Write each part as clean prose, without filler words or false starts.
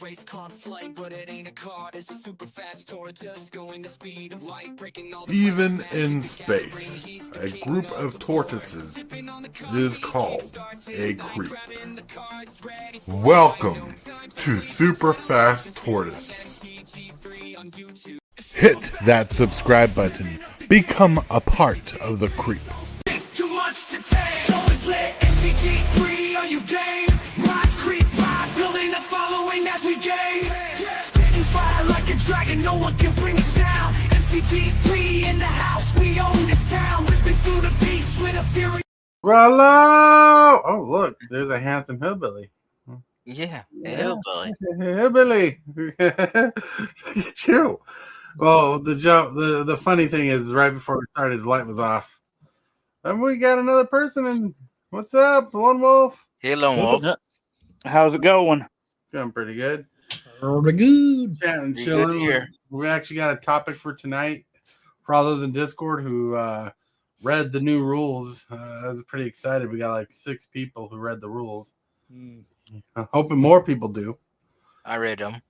race can't flight, but it ain't a car. It's a super fast tortoise going the speed of light, breaking all the Even in space, a group of tortoises is called a creep. Welcome to Super Fast Tortoise. Hit that subscribe button. Become a part of the creep. Too much to take, so it's lit. MTG3, are you game? Rise, creep, rise, building a following as we gain. Spitting fire like a dragon, no one can bring us down. MTG3 in the house, we own this town. Ripping through the beats with a fury. Hello! Oh, look, there's a handsome hillbilly. Yeah, hillbilly. Hillbilly! Look at you. Well, the funny thing is, right before we started, the light was off. And we got another person in. What's up, Lone Wolf? Hey, Lone Wolf. How's it going? It's going pretty good. Pretty good. Chatting, Pretty chilling. good here. We actually got a topic for tonight. For all those in Discord who read the new rules, I was pretty excited. We got like 6 people who read the rules. I'm hoping more people do. I read them.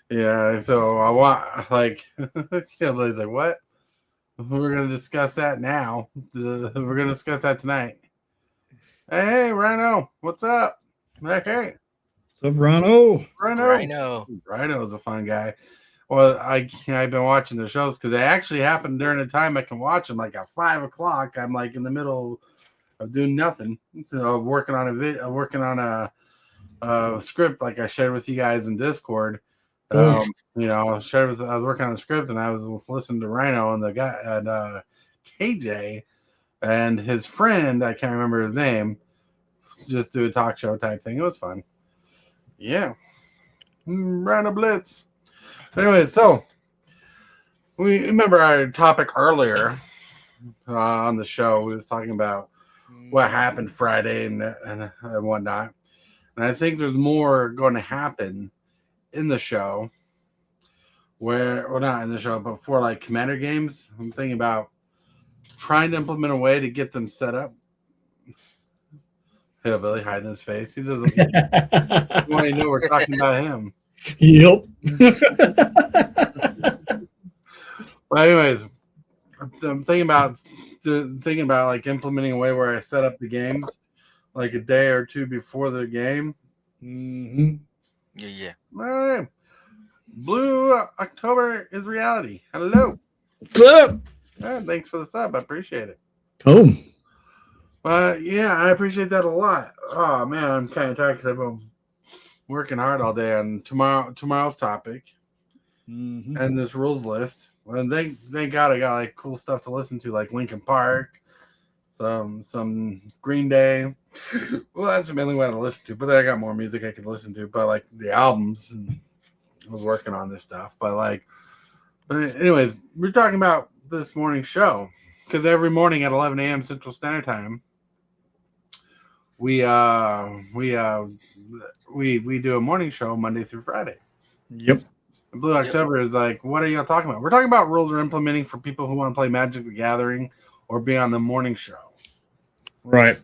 Yeah, so I want Hillbilly's like, what? We're gonna discuss that now. We're gonna discuss that tonight. Hey, Rhino, what's up? Hey, What's up, Rhino? Rhino's a fun guy. Well, I've been watching the shows because they actually happen during the time I can watch them. Like at 5 o'clock, I'm like in the middle of doing nothing, working on a script like I shared with you guys in Discord. I was working on a script and I was listening to Rhino and the guy and KJ and his friend, I can't remember his name, just do a talk show type thing. It was fun. Yeah. Rhino Blitz. Anyway, so we remember our topic earlier on the show. We was talking about what happened Friday and whatnot. And I think there's more going to happen in the show not in the show, but for like commander games. I'm thinking about trying to implement a way to get them set up. Hillbilly hiding his face. He doesn't want to know we're talking about him. Yep. But anyways, I'm thinking about like implementing a way where I set up the games like a day or two before the game. Mm-hmm. Yeah. All right. Blue October is reality. Hello. What's up? Thanks for the sub. I appreciate it. Cool. Yeah, I appreciate that a lot. Oh man, I'm kind of tired because I've been working hard all day on tomorrow's topic and this rules list. And thank God I got like cool stuff to listen to, like Linkin Park, some Green Day. Well, that's mainly what I listen to. But then I got more music I can listen to. But like the albums, and I was working on this stuff. But anyways, we're talking about this morning's show because every morning at 11 a.m. Central Standard Time, we do a morning show Monday through Friday. Yep. And Blue October is like, what are y'all talking about? We're talking about rules we're implementing for people who want to play Magic the Gathering or be on the morning show. Right.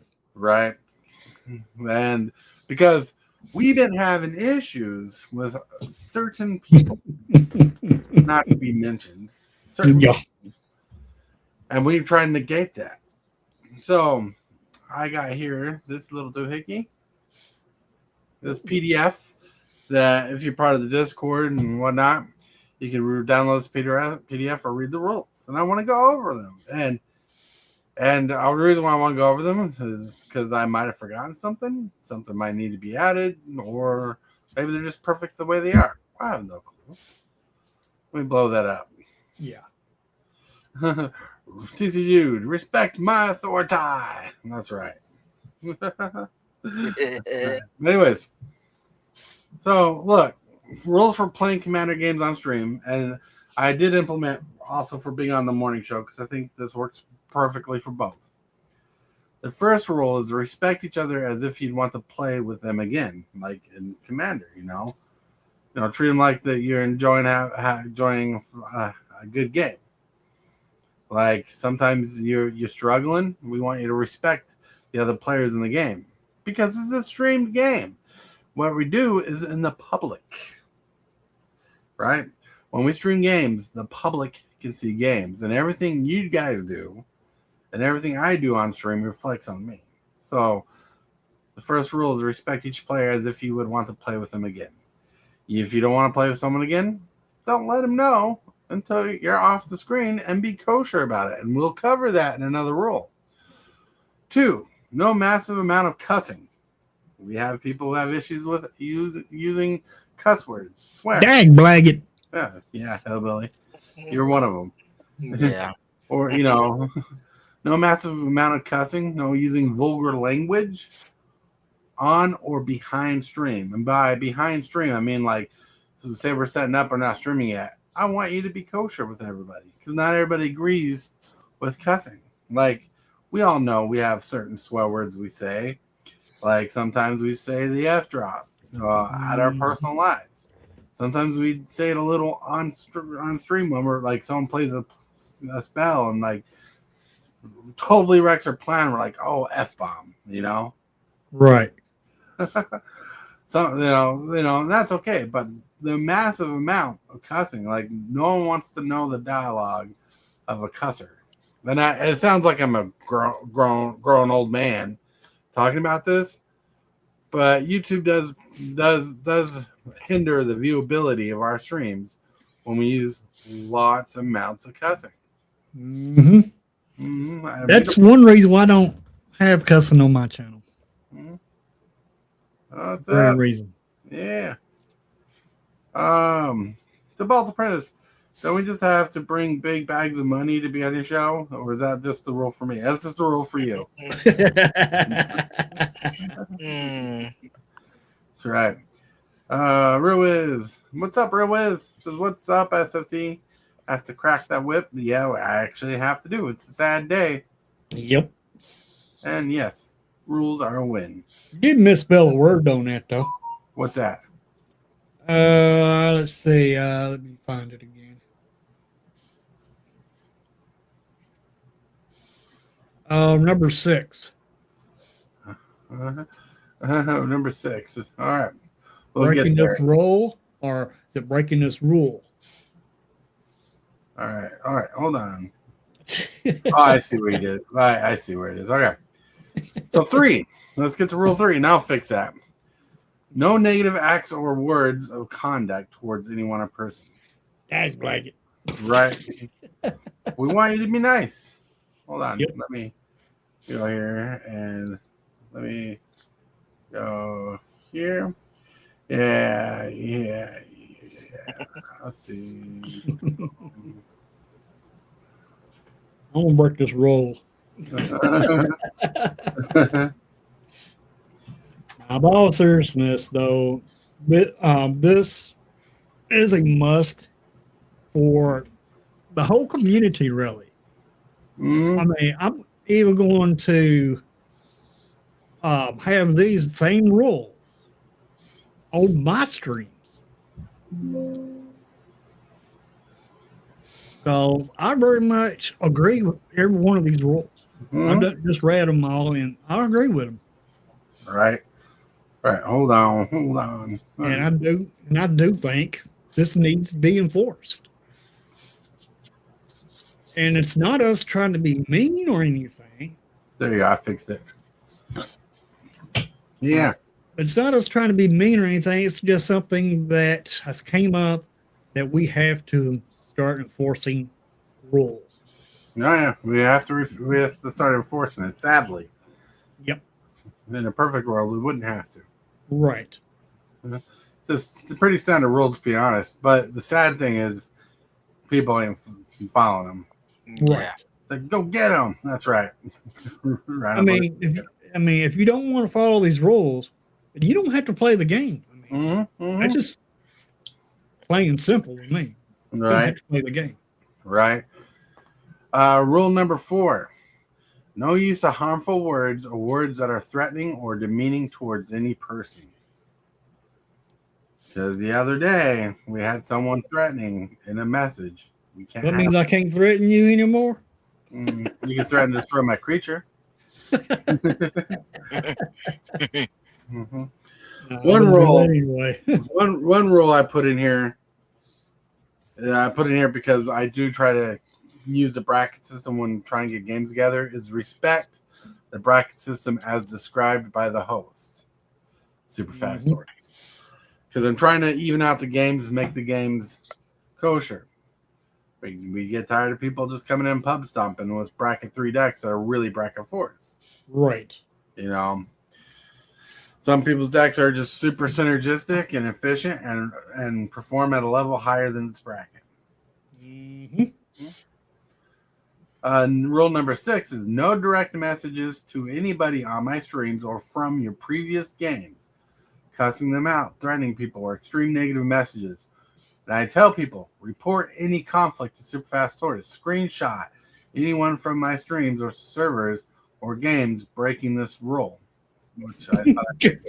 And because we've been having issues with certain people, not to be mentioned, Yeah. and we've tried to negate that. So I got here this little doohickey, this PDF that if you're part of the Discord and whatnot, you can download this PDF or read the rules. And I want to go over them. And the reason why I want to go over them is because I might have forgotten something. Something might need to be added, or maybe they're just perfect the way they are. I have no clue. Let me blow that up. Yeah. TC Jude, respect my authority. That's right. Anyways, so look, rules for playing Commander games on stream, and I did implement also for being on the morning show because I think this works perfectly for both. The first rule is to respect each other as if you'd want to play with them again, like in Commander. Treat them like that you're enjoying enjoying a good game. Like sometimes you're struggling. We want you to respect the other players in the game because it's a streamed game. What we do is in the public, right? When we stream games, the public can see games, and everything you guys do and everything I do on stream reflects on me. So the first rule is respect each player as if you would want to play with them again. If you don't want to play with someone again, don't let them know until you're off the screen, and be kosher about it. And we'll cover that in another rule. 2, no massive amount of cussing. We have people who have issues with using cuss words, swear. Dag blagged. Yeah, hillbilly. You're one of them. Yeah. Or, no massive amount of cussing, no using vulgar language on or behind stream. And by behind stream, I mean, like, say we're setting up or not streaming yet. I want you to be kosher with everybody, because not everybody agrees with cussing. Like, we all know we have certain swear words we say. Like, sometimes we say the F drop at our personal lives. Sometimes we say it a little on stream when we're like, someone plays a spell and like totally wrecks our plan. We're like, oh, F-bomb, Right. So, that's okay. But the massive amount of cussing, like, no one wants to know the dialogue of a cusser. And it sounds like I'm a grown old man talking about this, but YouTube does hinder the viewability of our streams when we use lots of amounts of cussing. Mm-hmm. Mm-hmm. That's one reason why I don't have cussing on my channel. Mm-hmm. That's Very reason. Yeah. The Balt Apprentice. Don't we just have to bring big bags of money to be on your show? Or is that just the rule for me? That's just the rule for you. Mm. That's right. Real Wiz. What's up, Real Wiz? Says, what's up, SFT? Have to crack that whip? Yeah, I actually have to do. It's a sad day. Yep. And yes, rules are a win. You did misspell a word on that, though. What's that? Let's see. Let me find it again. Number 6. Number 6. All right. We'll Breaking get there. this rule, or is it breaking this rule? All right. Hold on. Oh, I see where you did. I see where it is. Okay. So 3. Let's get to rule 3. Now fix that. No negative acts or words of conduct towards anyone or person. Dag blanket. Right. We want you to be nice. Hold on. Yep. Let me go here and let me go here. Yeah. Let's see. I'm gonna break this rule. Now, in all seriousness, though, this is a must for the whole community, really. Mm. I mean, I'm even going to have these same rules on my streams. Because I very much agree with every one of these rules. Mm. I just read them all, and I agree with them. Right. Hold on. And I do think this needs to be enforced. And it's not us trying to be mean or anything. There you go. I fixed it. Yeah. It's not us trying to be mean or anything. It's just something that has came up that we have to start enforcing rules. Yeah. We have to start enforcing it. Sadly. Yep. In a perfect world, we wouldn't have to. Right. It's just pretty standard rules, to be honest. But the sad thing is, people ain't following them. Right. It's like, go get them. That's right. Right. I mean, if you don't want to follow these rules, you don't have to play the game. I mean, that's just plain and simple with me. You don't have Right. to play the game. Right. Rule number 4. No use of harmful words or words that are threatening or demeaning towards any person. Because the other day, we had someone threatening in a message. We can't. That means I can't threaten you anymore. You can threaten to destroy my creature. Mm-hmm. I One wouldn't do rule. that anyway. One rule I put in here. I put in here because I do try to use the bracket system when trying to get games together. Is respect the bracket system as described by the host. Super fast stories. Because I'm trying to even out the games, make the games kosher. We get tired of people just coming in pub stomping with bracket 3 decks that are really bracket 4s. Right. You know, some people's decks are just super synergistic and efficient and perform at a level higher than its bracket. Rule number 6 is no direct messages to anybody on my streams or from your previous games, cussing them out, threatening people, or extreme negative messages. And I tell people, report any conflict to Superfast Tortoise, screenshot anyone from my streams or servers or games breaking this rule, which I thought I fixed.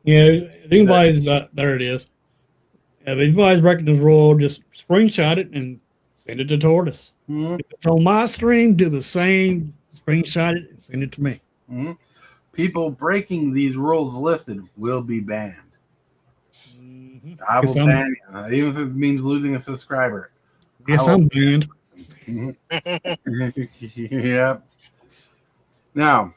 Yeah, if anybody's there it is. If anybody's breaking the rule, just screenshot it and send it to Tortoise. Mm-hmm. If it's on my stream, do the same. Screenshot it and send it to me. Mm-hmm. People breaking these rules listed will be banned. I will ban you, even if it means losing a subscriber. Yes, I'm banned. Yep. Now,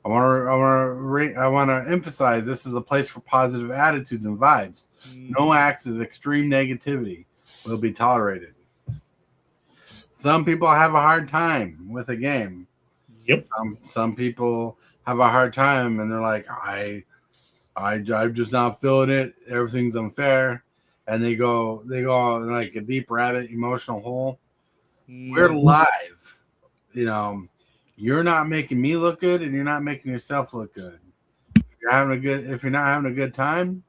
I want to emphasize this is a place for positive attitudes and vibes. No acts of extreme negativity will be tolerated. Some people have a hard time with a game. Yep. Some people have a hard time and they're like, I'm just not feeling it. Everything's unfair, and they go on like a deep rabbit emotional hole. We're live, you know. You're not making me look good, and you're not making yourself look good. If you're not having a good time,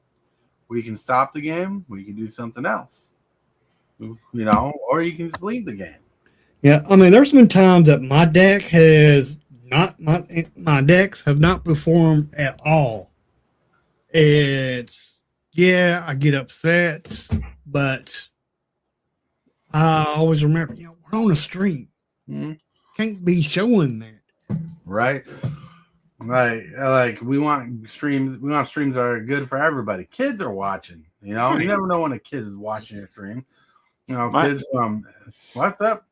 we can stop the game. We can do something else, you know, or you can just leave the game. Yeah, I mean, there's been times that my deck has not my decks have not performed at all. It's I get upset, but I always remember, we're on a stream. Mm-hmm. Can't be showing that. Right. Like we want streams that are good for everybody. Kids are watching, you know. You never know when a kid is watching a stream. You know, kids from what's up?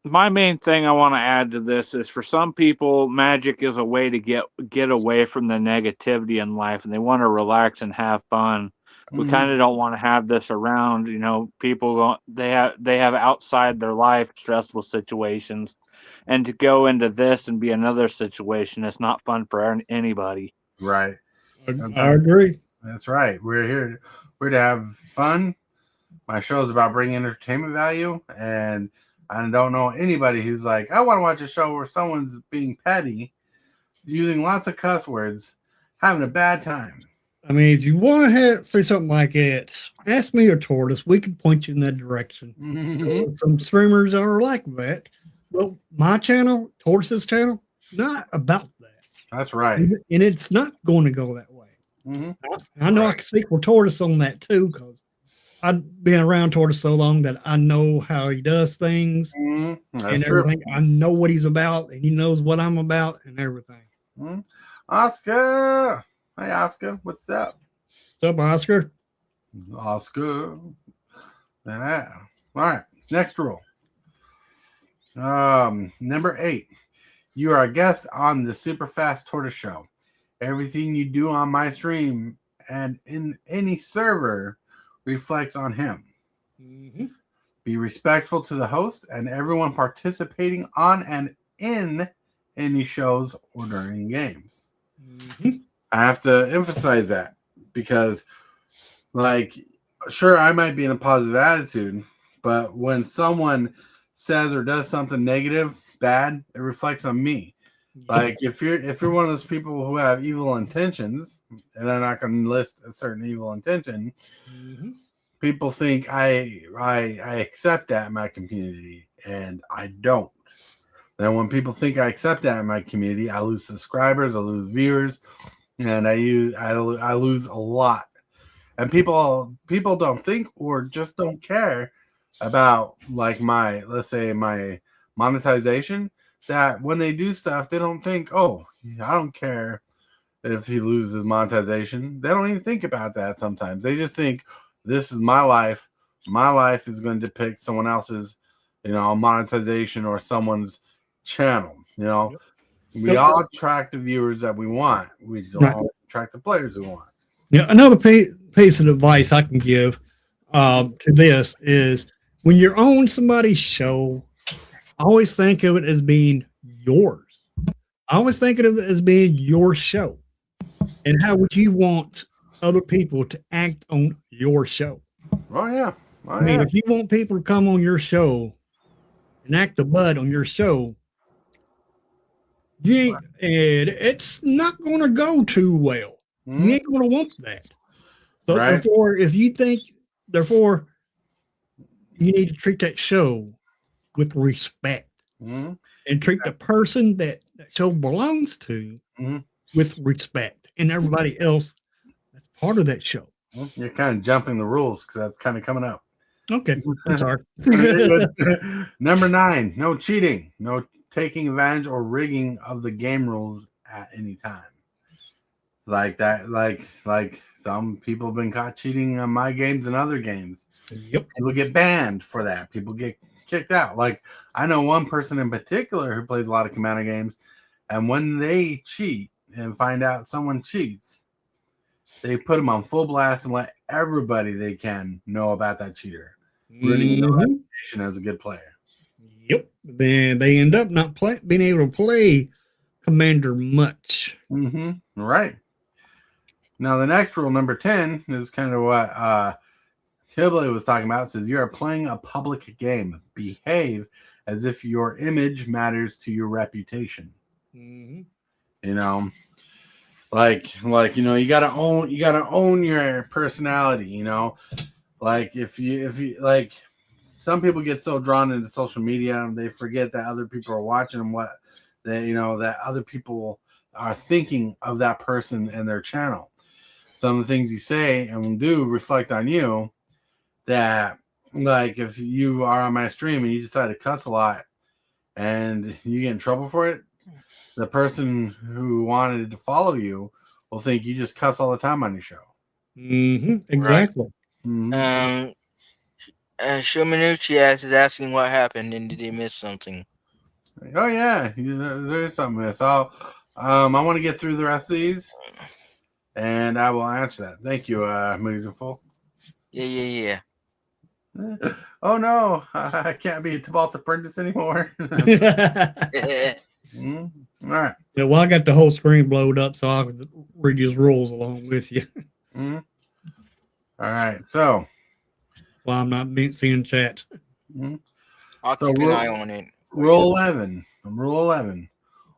My main thing I want to add to this is for some people, Magic is a way to get away from the negativity in life, and they want to relax and have fun. We kind of don't want to have this around. You know, people they have outside their life stressful situations, and to go into this and be another situation, it's not fun for anybody. Right. I agree. That's right. We're to have fun. My show is about bringing entertainment value, and I don't know anybody who's like, I want to watch a show where someone's being petty, using lots of cuss words, having a bad time. I mean, if you want to say something like it, ask me or Tortoise. We can point you in that direction. Mm-hmm. Some streamers are like that. But my channel, Tortoise's channel, not about that. That's right. And it's not going to go that way. Mm-hmm. I know I can speak for Tortoise on that too, because I've been around Tortoise so long that I know how he does things and everything. I know what he's about, and he knows what I'm about and everything. Mm-hmm. Oscar. Hey, Oscar. What's up? What's up, Oscar? Oscar. Yeah. All right. Next rule. Number 8. You are a guest on the Super Fast Tortoise Show. Everything you do on my stream and in any server reflects on him. Mm-hmm. Be respectful to the host and everyone participating on and in any shows or during games. Mm-hmm. I have to emphasize that because, like, sure, I might be in a positive attitude, but when someone says or does something negative, bad, it reflects on me. Like if you're one of those people who have evil intentions, and I'm not going to list a certain evil intention, people think I accept that in my community, and I don't. Then when people think I accept that in my community, I lose subscribers, I lose viewers, and I lose a lot. And people don't think or just don't care about, like, my monetization. that when they do stuff, they don't think, oh, I don't care if he loses monetization. They don't even think about that sometimes. They just think, this is my life. My life is going to depict someone else's, monetization or someone's channel. We all attract the viewers that we want. We don't always attract the players we want. Yeah, another piece of advice I can give to this is when you're on somebody's show, always think of it as being yours. I always think of it as being your show. And how would you want other people to act on your show? Oh, yeah. I mean, if you want people to come on your show and act the butt on your show, it's not going to go too well. You ain't going to want that. So therefore, you need to treat that show with respect and treat the person that show belongs to with respect, and everybody else that's part of that show. You're kind of jumping the rules because that's kind of coming up. Okay, I'm sorry. Number 9, no cheating, no taking advantage or rigging of the game rules at any time. Like that, like some people have been caught cheating on my games and other games. Yep. People get banned for that. People get kicked out. Like I know one person in particular who plays a lot of Commander games, and when they cheat and find out someone cheats, they put them on full blast and let everybody they can know about that cheater, ruining their reputation as a good player. Yep. Then they end up not being able to play Commander much. Right. Now the next rule, number 10, is kind of what Hillbilly was talking about. It says you are playing a public game. Behave as if your image matters to your reputation. You gotta own your personality. Like if you like, some people get so drawn into social media they forget that other people are watching and what they that other people are thinking of that person and their channel. Some of the things you say and do reflect on you. That, like, if you are on my stream and you decide to cuss a lot and you get in trouble for it, the person who wanted to follow you will think you just cuss all the time on your show. Exactly. Shominucci is asking what happened and did he miss something? Oh yeah, there's something miss. I want to get through the rest of these, and I will answer that. Thank you, Beautiful. Yeah. Oh no, I can't be a Tibalt's apprentice anymore. All right. Yeah, well, I got the whole screen blowed up, so I could read his rules along with you. All right, so. Well, I'm not seeing chat. I'll keep an eye on it. Rule 11. Rule 11.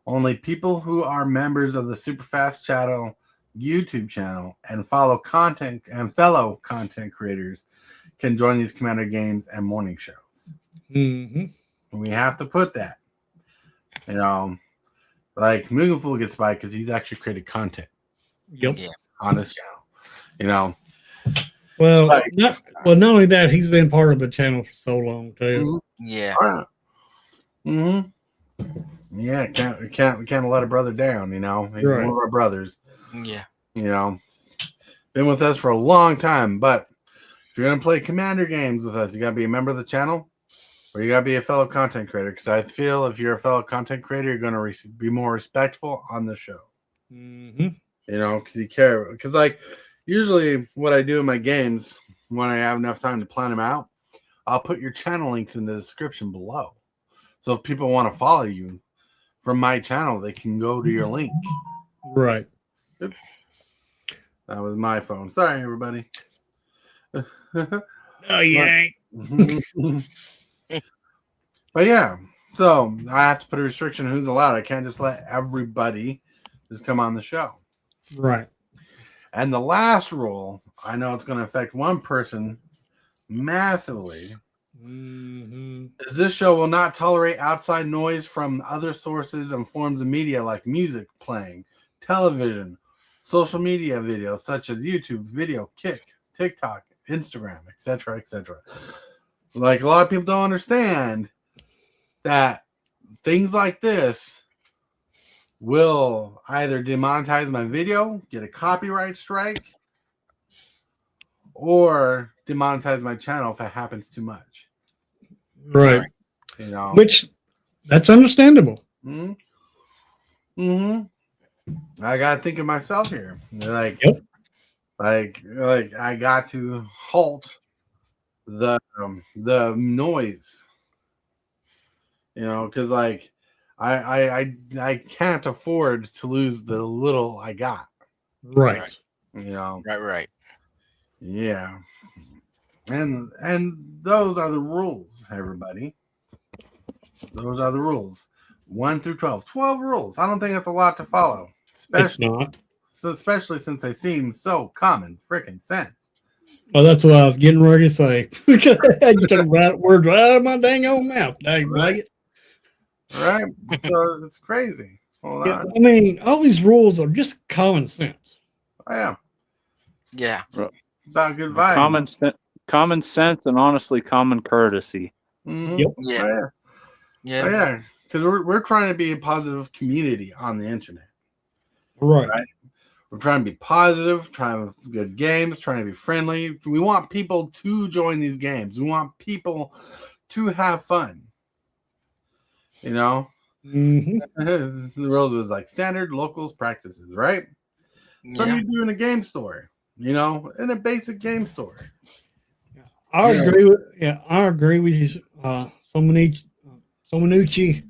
Only people who are members of the Superfast Channel YouTube channel and fellow content creators can join these Commander games and morning shows. We have to put that. Like Mugenful gets by because he's actually created content. On this channel. Well, not only that, he's been part of the channel for so long too. Yeah. Yeah, we can't let a brother down. He's one of our brothers. Yeah. Been with us for a long time. But if you're gonna play Commander games with us, you gotta be a member of the channel, or you gotta be a fellow content creator. Because I feel if you're a fellow content creator, you're gonna be more respectful on the show. Because you care. Because like. Usually what I do in my games, when I have enough time to plan them out, I'll put your channel links in the description below. So if people want to follow you from my channel, they can go to your link. Right. Oops. That was my phone. Sorry, everybody. No, you ain't. But yeah, so I have to put a restriction on who's allowed. I can't just let everybody just come on the show. Right. And the last rule, I know it's going to affect one person massively, is this show will not tolerate outside noise from other sources and forms of media like music playing, television, social media videos such as YouTube, video, Kick, TikTok, Instagram, etc., etc. Like a lot of people don't understand that things like this will either demonetize my video, get a copyright strike, or demonetize my channel if it happens too much. Right. You know, Which that's understandable. mm-hmm. I gotta think of myself here. Like, Yep. like I got to halt the noise. You know, because like I can't afford to lose the little I got. Right. You know, Right. yeah. And those are the rules, everybody. Those are the rules. 1 through 12. 12 rules. I don't think it's a lot to follow. It's not. Especially since they seem so common freaking sense. Well, that's what I was getting ready to say. You took right words right out of my dang old mouth. Dang, like it. Right? So it's crazy. Hold Yeah, on. I mean, all these rules are just common sense. I am. Yeah. It's about good vibes. Common sense and honestly common courtesy. Mm-hmm. Yep. Yeah. Oh, yeah. Yeah. Oh, yeah. Because we're trying to be a positive community on the internet. Right. We're trying to be positive, trying to have good games, trying to be friendly. We want people to join these games. We want people to have fun. You know? Mm-hmm. The world was like standard locals practices, right? So Yeah. you do in a game store, you know, in a basic game store. I agree with you. Somanucci,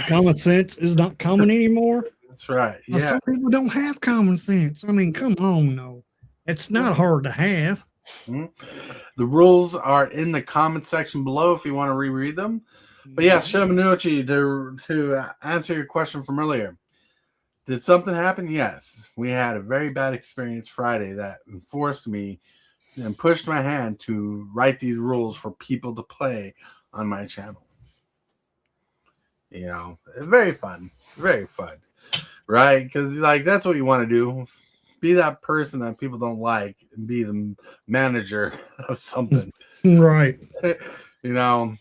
common sense is not common anymore. That's right. Now, Yeah. some people don't have common sense. I mean, come on, no. It's not hard to have. The rules are in the comment section below if you want to reread them. But yes, Shamanuchi, to answer your question from earlier, did something happen? Yes. We had a very bad experience Friday that forced me and pushed my hand to write these rules for people to play on my channel. You know, very fun. Very fun. Right? Because like that's what you want to do. Be that person that people don't like and be the manager of something. Right. You know,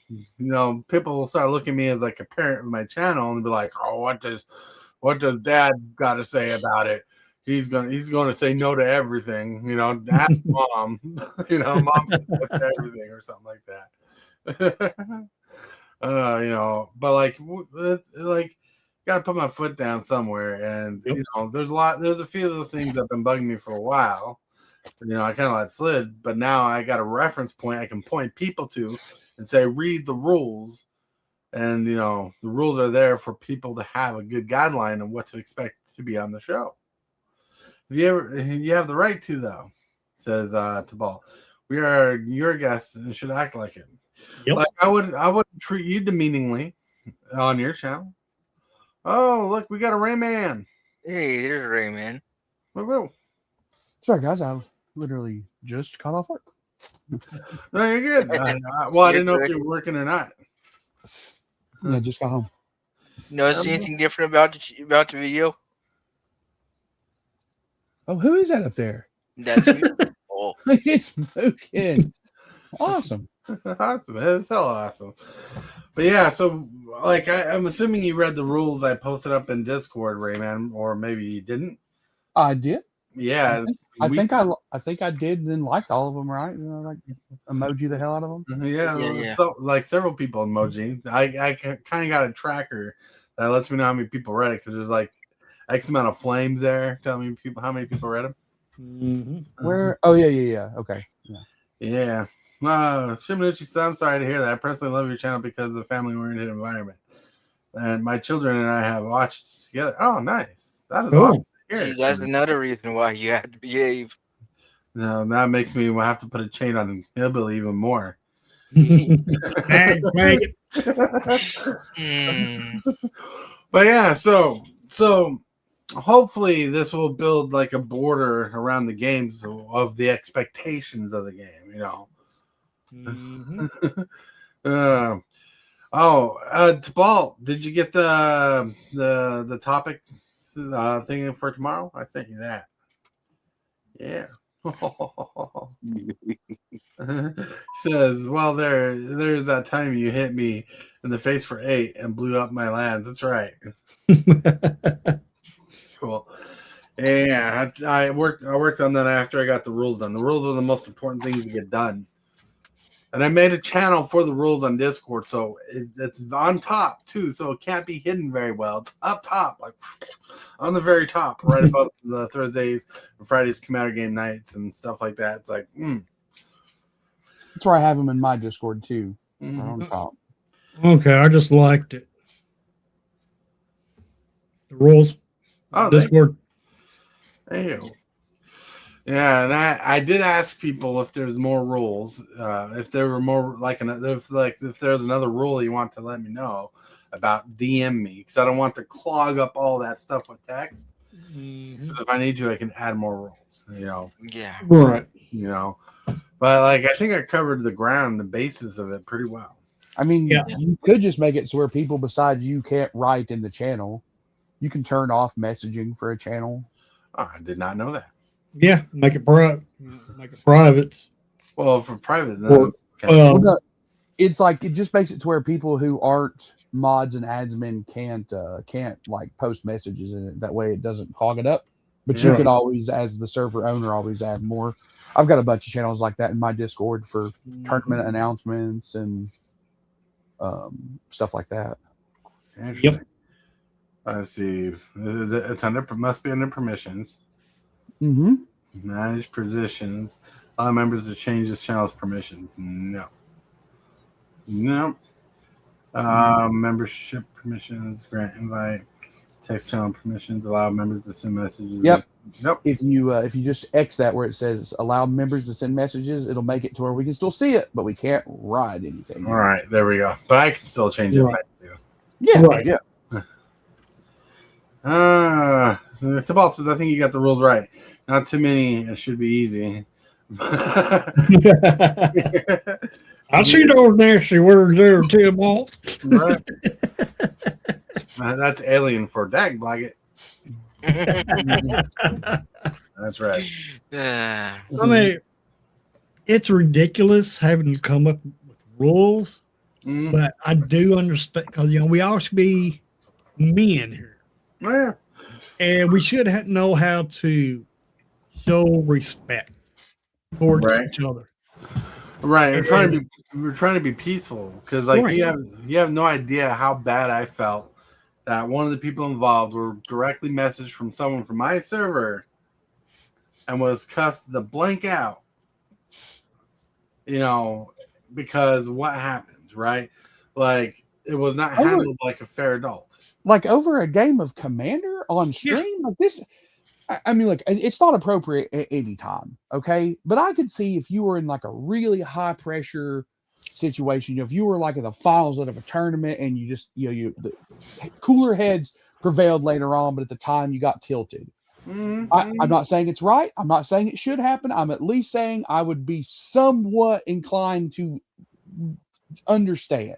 people will start looking at me as like a parent of my channel and be like, "Oh, what does Dad got to say about it? He's gonna say no to everything." You know, ask Mom. You know, Mom says yes to everything or something like that. You know, but like got to put my foot down somewhere, and you know, there's a few of those things that have been bugging me for a while. You know, I kind of let it slid, but now I got a reference point I can point people to and say, read the rules. And, you know, the rules are there for people to have a good guideline of what to expect to be on the show. You have the right to, though, says Tabal. We are your guests and should act like it. Yep. Like I would treat you demeaningly on your channel. Oh, look, we got a Rayman. Hey, there's Rayman. Woo-woo. Sorry, guys. I literally just got off work. No, you're good. Well, I didn't know if you were working or not. Yeah, just got home. Notice anything different about the video? Oh, who is that up there? That's me. Oh. It's Mokin. Awesome. Awesome. It was hell awesome. But yeah, so like I'm assuming you read the rules I posted up in Discord, Rayman, or maybe you didn't. I did. Yeah, I think I did, and then liked all of them, right? You know, like emoji the hell out of them. Yeah. So like several people emoji. I kind of got a tracker that lets me know how many people read it because there's like X amount of flames there telling me how many people read them. Mm-hmm. Where? Oh yeah. Okay. Yeah. Shimanuchi, I'm sorry to hear that. I personally love your channel because of the family-oriented environment. And my children and I have watched together. Oh, nice. That is awesome. See, that's another reason why you have to behave. No, that makes me have to put a chain on Hillbilly even more. But yeah, so hopefully this will build like a border around the games of the expectations of the game, you know. Mm-hmm. Tabal, did you get the topic thing for tomorrow? I sent you that. Yeah. Says, well, there's that time you hit me in the face for 8 and blew up my lands. That's right. Cool. Yeah, I worked on that after I got the rules done. The rules are the most important things to get done. And I made a channel for the rules on Discord, so it's on top too, so it can't be hidden very well. It's up top, like on the very top, right above the Thursdays and Fridays Commander game nights and stuff like that. It's like, That's where I have them in my Discord too. Right on top. Okay, I just liked it. The rules. Oh, Discord. Ew. Yeah, and I did ask people if there's more rules, if there were more if there's another rule you want to let me know about, DM me, because I don't want to clog up all that stuff with text. So if I need to, I can add more rules. Yeah. Right. But I think I covered the ground, the basis of it pretty well. I mean, Yeah. you could just make it so where people besides you can't write in the channel. You can turn off messaging for a channel. Oh, I did not know that. Yeah, make it private. Make it private. Well, for private, then Or, Well, no, it's like it just makes it to where people who aren't mods and admin can't post messages in it. That way, it doesn't clog it up. But you could always, as the server owner, always add more. I've got a bunch of channels like that in my Discord for tournament announcements and stuff like that. Yep. Let's see. Must be under permissions. Mm-hmm. Manage positions. Allow members to change this channel's permissions. No. Membership permissions. Grant invite. Text channel permissions. Allow members to send messages. Yep. Nope. If you just X that where it says allow members to send messages, it'll make it to where we can still see it, but we can't write anything. All right, there we go. But I can still change it if I do. Yeah. Right. Yeah. Tabal says, I think you got the rules right. Not too many. It should be easy. I see those nasty words there, Tim Walt. Right. That's alien for Dag Blaggett. That's right. Yeah. I mean, it's ridiculous having to come up with rules, but I do understand because we all should be men here. Yeah. And we should know how to show respect towards each other. Right. We're trying to be peaceful because you have no idea how bad I felt that one of the people involved were directly messaged from someone from my server and was cussed the blank out. Because what happened, right? Like it was not handled like a fair adult. Like over a game of Commander on stream, like this. I mean, like it's not appropriate at any time, okay? But I could see if you were in like a really high pressure situation, if you were like in the finals of a tournament and you just, the cooler heads prevailed later on, but at the time you got tilted. I'm not saying it's right. I'm not saying it should happen. I'm at least saying I would be somewhat inclined to understand.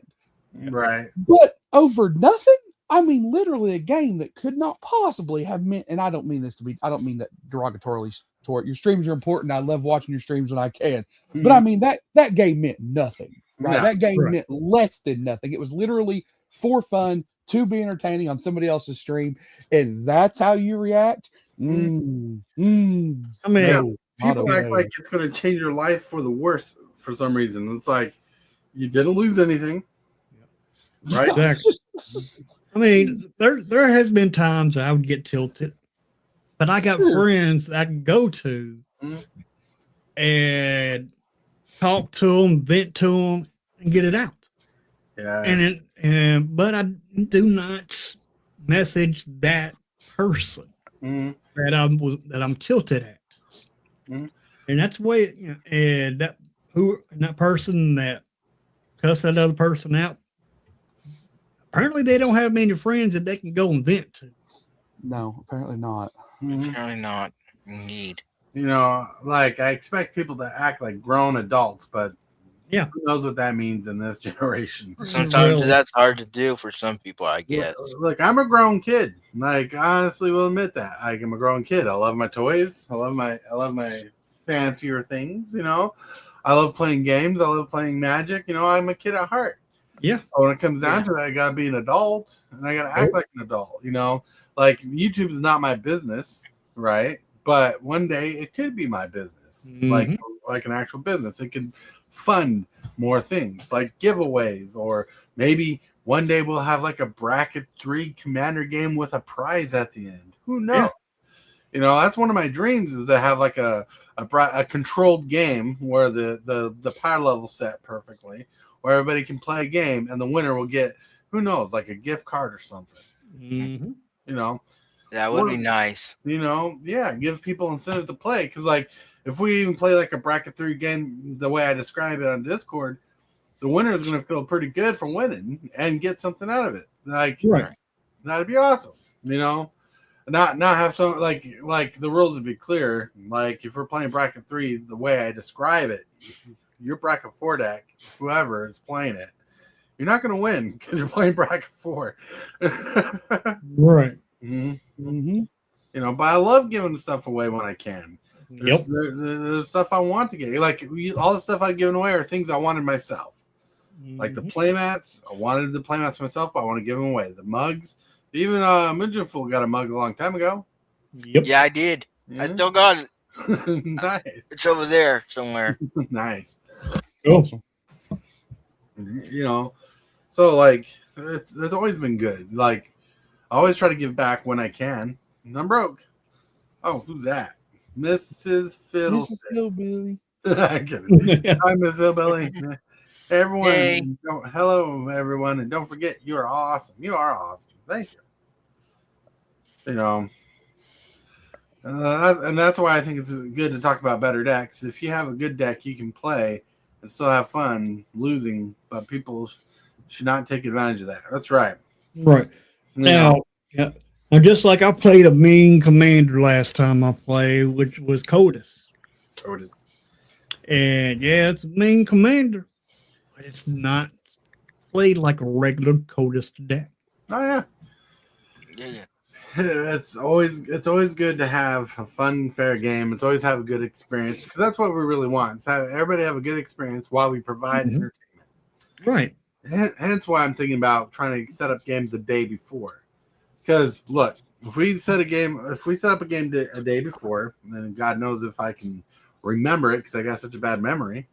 Right. But over nothing. I mean, literally a game that could not possibly have meant, and I don't mean that derogatorily toward your streams are important. I love watching your streams when I can, but I mean that game meant nothing, right? Yeah, that game meant less than nothing. It was literally for fun to be entertaining on somebody else's stream, and that's how you react. I mean, people act like it's going to change your life for the worse for some reason. It's like you didn't lose anything, right? Exactly. I mean, there has been times I would get tilted, but I got friends that I can go to and talk to them, vent to them, and get it out. Yeah. But I do not message that person that I'm tilted at, and that's the way. And that person that cussed that other person out. Apparently, they don't have many friends that they can go and vent to. No, apparently not. Apparently not. Indeed. I expect people to act like grown adults, but who knows what that means in this generation? Sometimes that's hard to do for some people, I guess. Look, I'm a grown kid. Like, honestly, will admit that. I'm a grown kid. I love my toys. I love my fancier things. I love playing games. I love playing Magic. I'm a kid at heart. Yeah. But when it comes down to it, I gotta be an adult and I gotta act like an adult. Like YouTube is not my business, right? But one day it could be my business, like an actual business. It could fund more things like giveaways, or maybe one day we'll have like a bracket 3 Commander game with a prize at the end. Who knows? That's one of my dreams, is to have like a controlled game where the power level set perfectly, where everybody can play a game and the winner will get, who knows, like a gift card or something. That would be nice. Give people incentive to play, because like if we even play like a bracket 3 game the way I describe it on Discord, the winner is going to feel pretty good for winning and get something out of it. Like, that'd be awesome. Not have some like the rules would be clear. Like if we're playing bracket 3 the way I describe it, your bracket 4 deck, whoever is playing it, you're not going to win because you're playing bracket 4. Right. But I love giving stuff away when I can. There's stuff I want to get. Like all the stuff I've given away are things I wanted myself. Like the playmats, I wanted the playmats myself, but I want to give them away. The mugs, even Midgetful got a mug a long time ago. Yep. Yeah, I did. I still got it. Nice. It's over there somewhere. Nice. Awesome. So like it's always been good. Like I always try to give back when I can. And I'm broke. Oh, who's that? Mrs. Fiddlesticks. Mrs. Hillbilly. I get it. Hi, Miss Hillbilly. Everyone, Hey. hello everyone, and don't forget, you are awesome. You are awesome. Thank you. And that's why I think it's good to talk about better decks. If you have a good deck, you can play and still have fun losing, but people should not take advantage of that. That's right. Right. Now, just like I played a mean commander last time I played, which was Tortoise. And it's a mean commander, but it's not played like a regular Tortoise deck. Oh yeah. Yeah. It's always good to have a fun, fair game. It's always have a good experience, because that's what we really want. It's have everybody have a good experience while we provide entertainment. Right. Hence why I'm thinking about trying to set up games the day before. Because look, if we set up a game a day before, then God knows if I can remember it, because I got such a bad memory.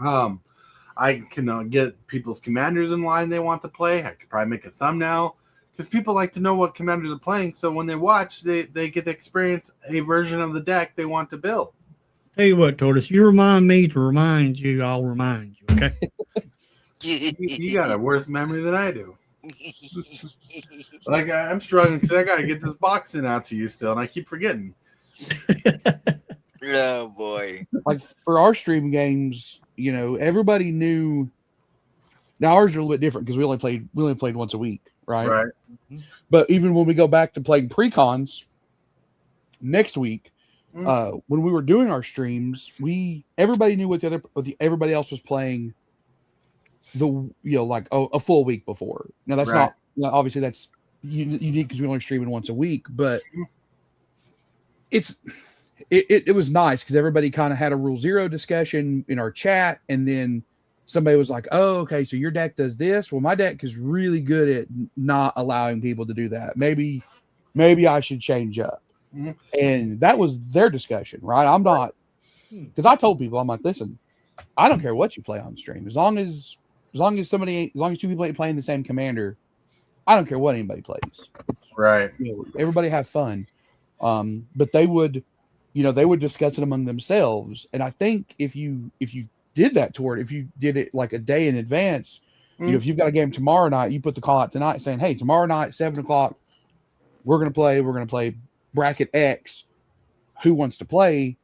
I can get people's commanders in line they want to play. I could probably make a thumbnail, because people like to know what commanders are playing. So when they watch, they get to experience a version of the deck they want to build. Tell you what, Tortoise, you remind me to remind you, I'll remind you, okay? You got a worse memory than I do. Like I'm struggling because I got to get this boxing out to you still, and I keep forgetting. Oh boy! Like for our stream games, everybody knew. Now ours are a little bit different because we only played once a week, right? Right. But even when we go back to playing pre-cons next week, when we were doing our streams, everybody knew what everybody else was playing. A full week before. Now that's not obviously that's unique because we only streaming once a week, but it was nice because everybody kind of had a rule 0 discussion in our chat, and then somebody was like, "Oh, okay, so your deck does this. Well, my deck is really good at not allowing people to do that. Maybe I should change up." And that was their discussion, right? I'm not, because I told people, I'm like, listen, I don't care what you play on stream, as long as two people ain't playing the same commander, I don't care what anybody plays. Right. Everybody have fun. But they would discuss it among themselves. And I think if you did that if you did it like a day in advance, if you've got a game tomorrow night, you put the call out tonight saying, hey, tomorrow night, 7:00, we're going to play bracket X. Who wants to play?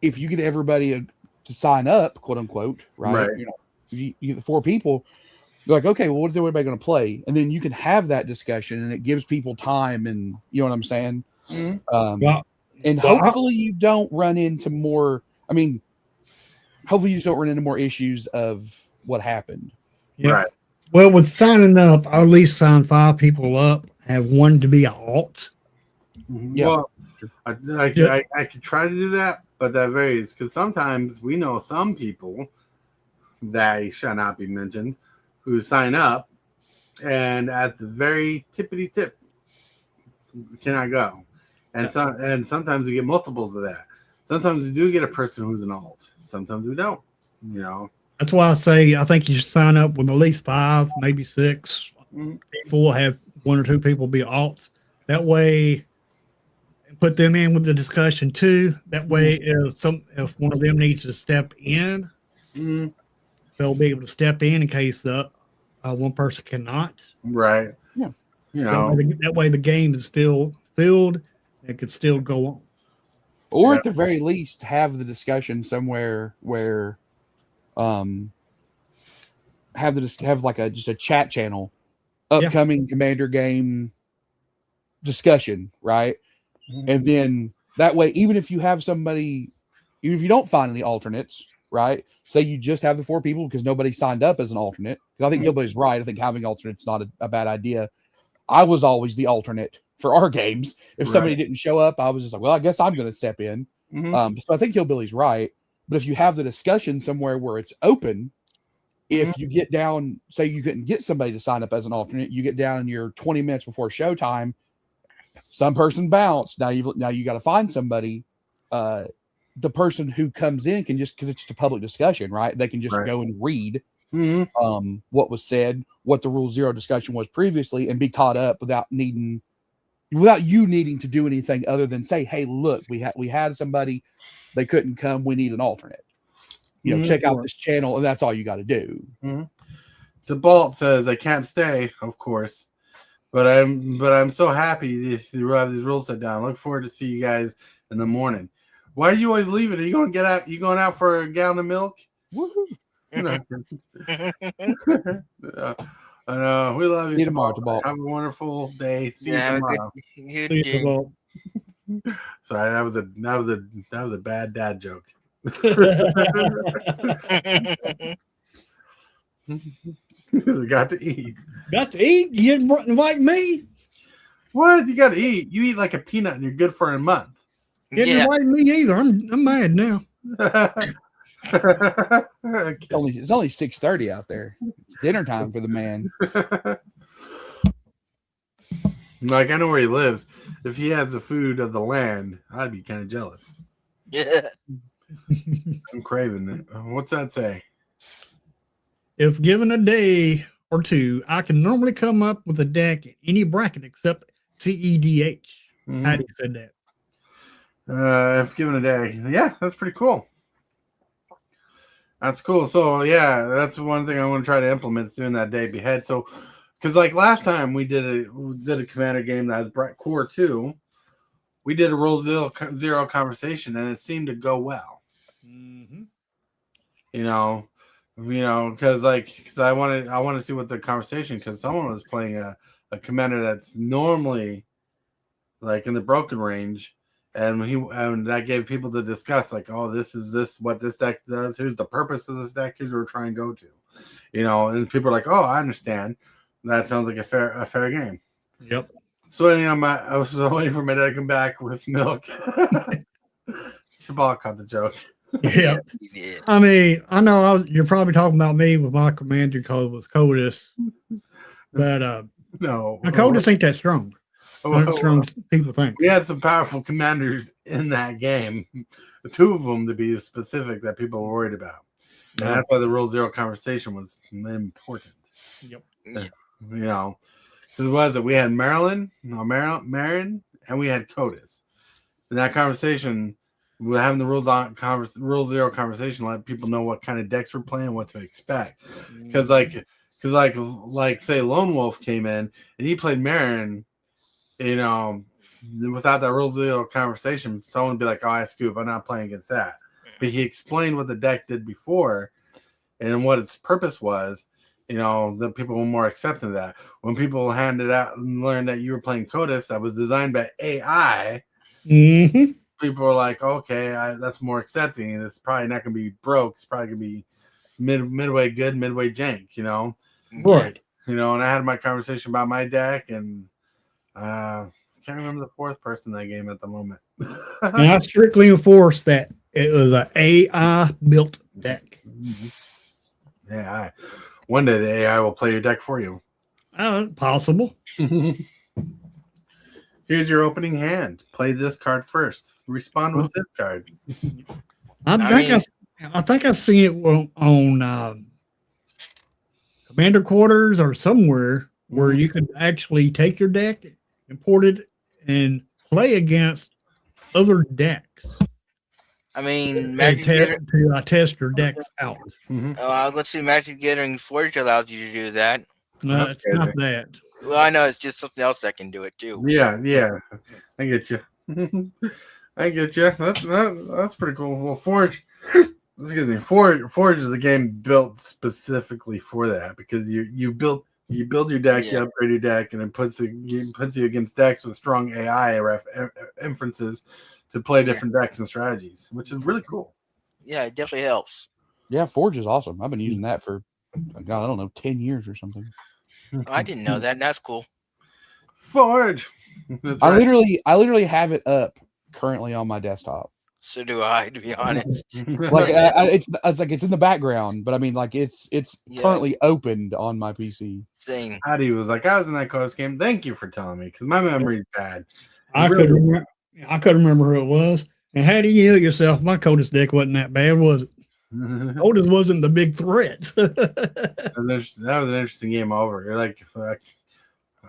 If you get everybody to sign up, quote unquote, right? You get the 4 people, you're like, okay, well, what is everybody going to play? And then you can have that discussion, and it gives people time, and you know what I'm saying? And hopefully you don't run into more. I mean, hopefully you just don't run into more issues of what happened. Yeah. Right. Well, with signing up, I'll at least sign 5 people up, have one to be an alt. Yeah. Well, I could try to do that, but that varies because sometimes we know some people that shall not be mentioned who sign up and at the very tippity tip cannot go, and sometimes we get multiples of that. Sometimes we do get a person who's an alt. Sometimes we don't. You know. That's why I say I think you should sign up with at least 5, maybe 6 people. Have 1 or 2 people be alts. That way, put them in with the discussion too. That way, if one of them needs to step in, they'll be able to step in case the one person cannot. Right. Yeah. You know. That way the game is still filled. It could still go on. Or at the very least, have the discussion somewhere where, have like just a chat channel, upcoming Commander game discussion, right? And then that way, even if you have somebody, even if you don't find any alternates, right? Say you just have the 4 people because nobody signed up as an alternate. Because I think Gilbert's right. I think having alternates not a bad idea. I was always the alternate for our games. If somebody didn't show up, I was just like, well, I guess I'm going to step in. So I think Hillbilly's right. But if you have the discussion somewhere where it's open, if you get down, say you couldn't get somebody to sign up as an alternate, you get down in your 20 minutes before showtime, some person bounced. Now you got to find somebody. The person who comes in can just, because it's just a public discussion, right? They can just go and read what was said, what the Rule 0 discussion was previously, and be caught up without you needing to do anything other than say, hey, look, we had somebody, they couldn't come, we need an alternate. You know, check out this channel, and that's all you got to do. The Bolt says, I can't stay, of course, but I'm so happy to have these rules set down. Look forward to see you guys in the morning. Why are you always leaving? Are you going to get out? You going out for a gallon of milk? Woohoo! I know. We love you. See you tomorrow. Have a wonderful day. See you tomorrow. Sorry, that was a bad dad joke. Got to eat. Got to eat? You didn't invite me? What? You got to eat. You eat like a peanut and you're good for a month. You didn't invite me either. I'm mad now. It's only 6:30 out there. It's dinner time for the man. Like, I know where he lives. If he has the food of the land, I'd be kind of jealous. Yeah. I'm craving it. What's that say? If given a day or two, I can normally come up with a deck in any bracket except CEDH. Patty said that. If given a day. Yeah, that's pretty cool. That's cool. So, yeah, that's one thing I want to try to implement is doing that day behead. So, because like last time we did a Commander game that was Core 2, we did a Rule 0 conversation, and it seemed to go well. You know, because I want to see what the conversation, because someone was playing a Commander that's normally like in the broken range. And that gave people to discuss, like, oh, this is what this deck does. Here's the purpose of this deck. Here's what we're trying to go to, And people are like, oh, I understand. That sounds like a fair game. Yep. So I was waiting for my dad to come back with milk. Jabal caught the joke. Yeah. I mean, I know you're probably talking about me with my commander code was Codus, but no, my Codus ain't that strong. Strong people think. We had some powerful commanders in that game. 2 of them, to be specific, that people were worried about. And that's why the Rule 0 conversation was important. Yep. Because we had Marin, and we had Codus. In that conversation, we're having the Rule 0 conversation, let people know what kind of decks we're playing, what to expect. Because say Lone Wolf came in and he played Marin. Without that Rule 0 conversation, someone would be like, oh, I scoop. I'm not playing against that. But he explained what the deck did before and what its purpose was. The people were more accepting of that. When people handed out and learned that you were playing Codus that was designed by AI, people were like, okay, that's more accepting. And it's probably not going to be broke. It's probably going to be midway good, midway jank, Right. And I had my conversation about my deck and I can't remember the 4th person in that game at the moment. And I strictly enforce that It was an AI built deck. Yeah, one day the AI will play your deck for you. Possible. Here's your opening hand. Play this card first. Respond with this card. I think I've seen it on Commander Quarters or somewhere where you could actually take your deck, import it, and play against other decks. I mean, And Magic test your decks out. Let's see, Magic Gathering Forge allows you to do that. No, it's not that. Well, I know it's just something else that can do it too. Yeah, I get you. I get you. That's pretty cool. Well, Forge, excuse me, Forge is a game built specifically for that because you build your deck, you upgrade your deck, and it puts you against decks with strong AI inferences to play different decks and strategies, which is really cool. Yeah, it definitely helps. Yeah, Forge is awesome. I've been using that for, God, I don't know, 10 years or something. I didn't know that. That's cool. Forge. I literally have it up currently on my desktop. So do I, to be honest. Like it's like it's in the background, but I mean, like it's currently opened on my PC. Same. Hattie was like, I was in that Coast game. Thank you for telling me because my memory's bad. I couldn't remember who it was. And how do you heal yourself? My Codas deck wasn't that bad, was it? Codas wasn't the big threat. That was an interesting game over. You're like,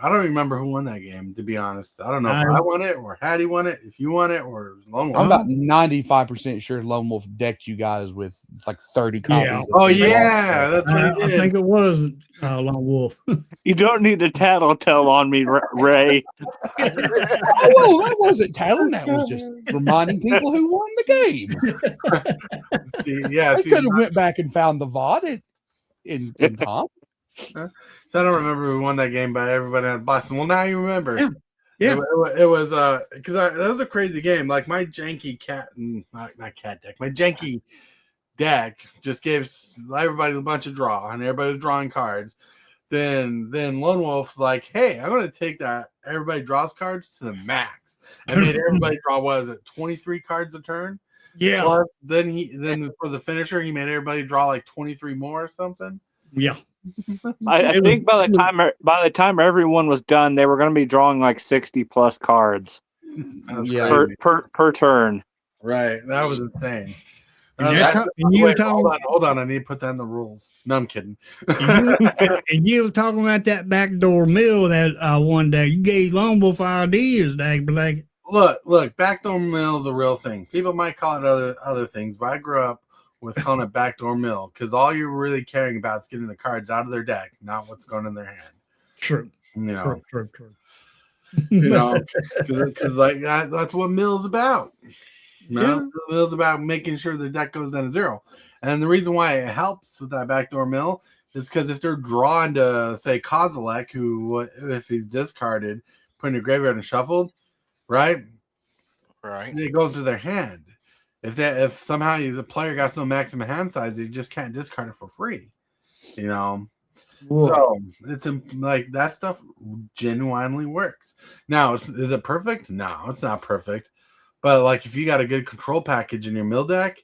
I don't remember who won that game, to be honest. I don't know if I won it or Hattie won it, if you won it or Lone Wolf. I'm about 95% sure Lone Wolf decked you guys with like 30 copies. Yeah. Oh, yeah. That's what he did. I think it was Lone Wolf. You don't need to tattletale on me, Ray. Oh, that wasn't telling. That was just reminding people who won the game. I could have went back and found the VOD in time. So I don't remember who won that game, but everybody had Boston. Well, now you remember. Yeah. It was because that was a crazy game. Like my janky my janky deck just gave everybody a bunch of draw, and everybody was drawing cards. Then Lone Wolf's like, hey, I'm going to take that everybody draws cards to the max. And made everybody draw, 23 cards a turn? Yeah. Plus, then for the finisher, he made everybody draw like 23 more or something. Yeah. I think by the time everyone was done, they were going to be drawing like 60 plus cards per turn. Right. That was insane. Hold on. I need to put that in the rules. No, I'm kidding. And you was talking about that backdoor mill that one day you gave Lone Wolf ideas, like look, backdoor mill is a real thing. People might call it other things, but I grew up with calling it backdoor mill because all you're really caring about is getting the cards out of their deck, not what's going in their hand. True. True. You because like that's what mill's about. Mill's about making sure their deck goes down to 0. And the reason why it helps with that backdoor mill is because if they're drawn to, say, Kozilek, who, if he's discarded, put in your graveyard and shuffled, right, it goes to their hand. If somehow the player got no maximum hand size, you just can't discard it for free. Whoa. So it's like that stuff genuinely works. Now, is it perfect? No, it's not perfect. But like if you got a good control package in your mill deck,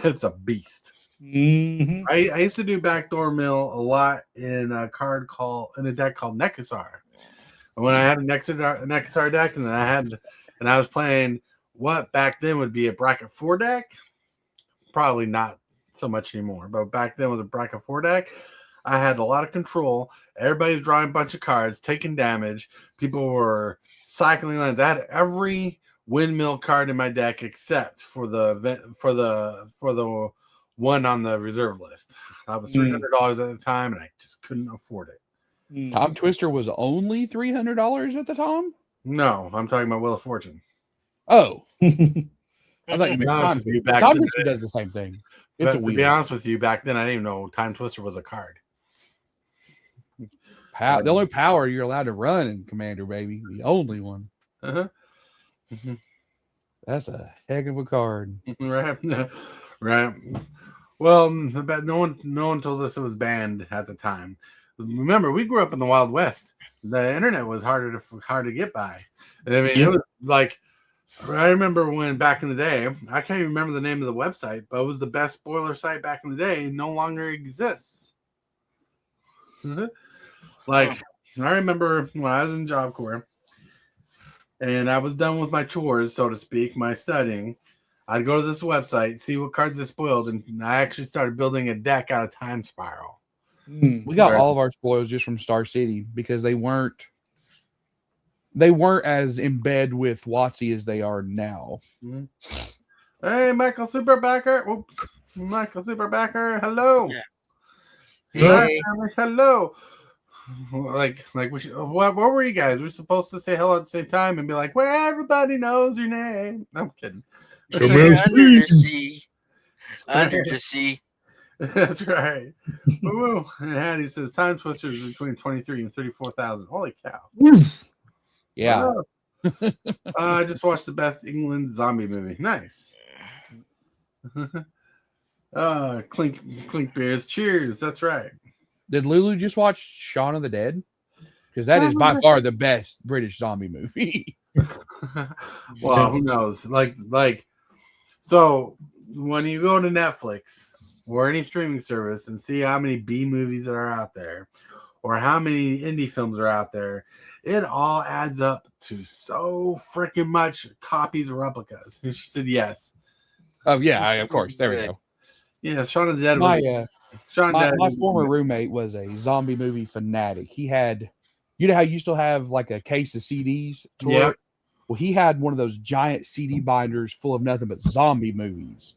it's a beast. Mm-hmm. I used to do backdoor mill a lot in a deck called Nekasar. When I had a Nekasar deck, and I was playing what back then would be a bracket 4 deck. Probably not so much anymore, but back then was a bracket 4 deck. I had a lot of control. Everybody's drawing a bunch of cards, taking damage. People were cycling like that. Every windmill card in my deck except for the one on the reserve list. That was $300 at the time, and I just couldn't afford it. Time Twister was only $300 at the time? No, I'm talking about Wheel of Fortune. Oh. I thought you meant Time Twister. Time Twister does the same thing. It's a wheel. To be honest with you, back then I didn't even know Time Twister was a card. The only power you're allowed to run in Commander, baby. The only one. Uh-huh. That's a heck of a card. Right. Well, but no one told us it was banned at the time. Remember, we grew up in the Wild West. The internet was hard to get by. I mean, it was like I remember when back in the day, I can't even remember the name of the website, but it was the best spoiler site back in the day. No longer exists. Like, I remember when I was in Job Corps and I was done with my chores, so to speak, my studying. I'd go to this website, see what cards they spoiled, and I actually started building a deck out of Time Spiral. We got all of our spoils just from Star City because they weren't as in bed with WotC as they are now. Hey, Michael Superbacker. Whoops. Michael Superbacker. Hello. Yeah. Hey. Hello. Like what were you guys? We're supposed to say hello at the same time and be like, where everybody knows your name. I'm kidding. Under the sea. Under the sea. That's right. Woo. And Hattie says time twisters between 23 and 34,000. Holy cow. Yeah. I just watched the best England zombie movie. Nice. Clink beers. Cheers. That's right. Did Lulu just watch Shaun of the Dead? Because that is by far the best British zombie movie. Well, who knows? So when you go to Netflix or any streaming service and see how many B movies are out there or how many indie films are out there, it all adds up to so freaking much copies or replicas. And she said yes. Oh, yeah, of course. There we go. Yeah, Shaun of the Dead My former roommate was a zombie movie fanatic. He had, you know how you still have like a case of CDs? Yeah. Well, he had one of those giant CD binders full of nothing but zombie movies.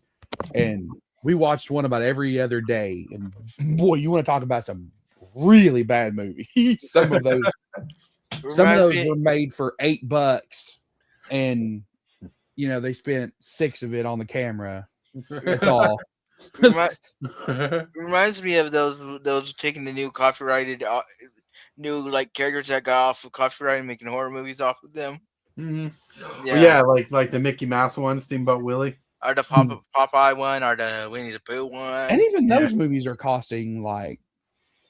And we watched one about every other day. And boy, you want to talk about some really bad movies. Some of those were made for $8. And, you know, they spent 6 of it on the camera. That's all. Reminds me of those taking the new copyrighted new like characters that got off of copyright and making horror movies off of them. Mm-hmm. Yeah, like the Mickey Mouse one, Steamboat Willie, or the Popeye one, or the Winnie the Pooh one, and even those movies are costing like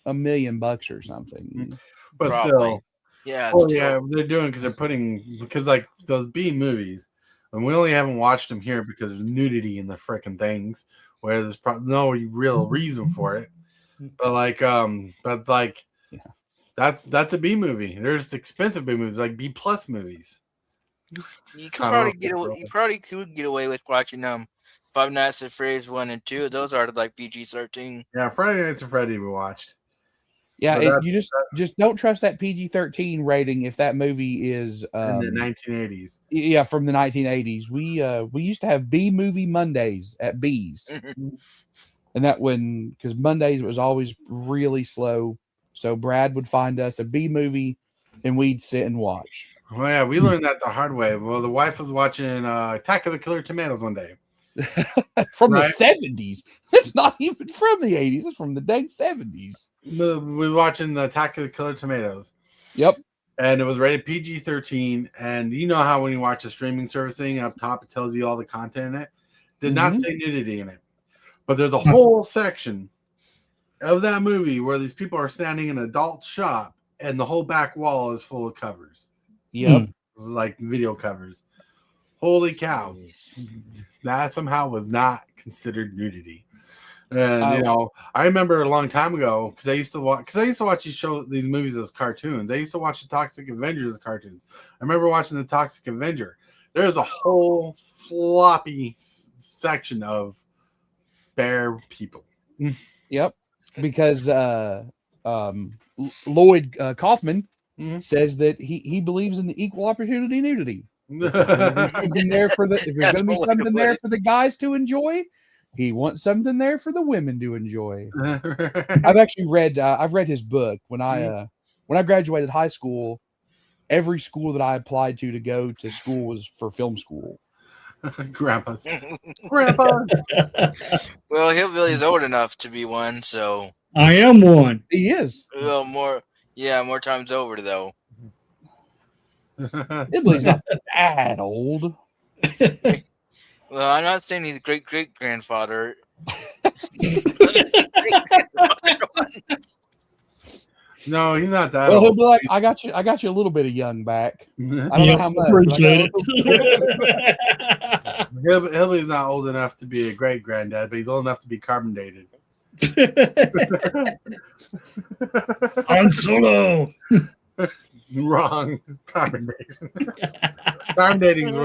$1 million or something. But probably. Yeah, they're doing because like those B movies, and we only haven't watched them here because there's nudity in the freaking things, where there's probably no real reason for it. But that's a B movie. There's expensive B movies, like B plus movies. You probably could get away with watching Five Nights at Freddy's 1 and 2. Those are like PG-13. Yeah, Friday Nights at Freddy we watched. Yeah, you just don't trust that PG-13 rating if that movie is in the 1980s. Yeah, from the 1980s. We used to have B movie Mondays at B's, and that because Mondays was always really slow. So Brad would find us a B movie, and we'd sit and watch. Well, yeah, we learned that the hard way. Well, the wife was watching Attack of the Killer Tomatoes one day. From the 70s. It's not even from the 80s. It's from the dang 70s. We were watching the Attack of the Killer Tomatoes. Yep. And it was rated PG-13. And you know how when you watch a streaming service thing up top, it tells you all the content in it. Did not say nudity in it. But there's a whole section of that movie where these people are standing in an adult shop and the whole back wall is full of covers. Yep. Like video covers. Holy cow. That somehow was not considered nudity. And you know, I remember a long time ago because I used to watch these movies as cartoons. I used to watch the Toxic Avengers as cartoons. I remember watching the Toxic Avenger. There's a whole floppy section of bare people. Yep. Because Lloyd Kaufman says that he believes in the equal opportunity nudity. If there's something there for the guys to enjoy, he wants something there for the women to enjoy. I've actually read his book. When I graduated high school, every school that I applied to go to school was for film school. Grandpa. Well, Hillbilly is old enough to be one, so I am one. He is. Well, more times over though. Hillbilly's not that old. Well, I'm not saying he's a great grandfather. No, he's not that Well, he'll old. be like, I got you a little bit of young back. I don't know Yep, how much. But I got a appreciate little- it. Hillbilly's not old enough to be a great granddad, but he's old enough to be carbon dated. Han Solo. Wrong. Carbon dating. Carbon dating is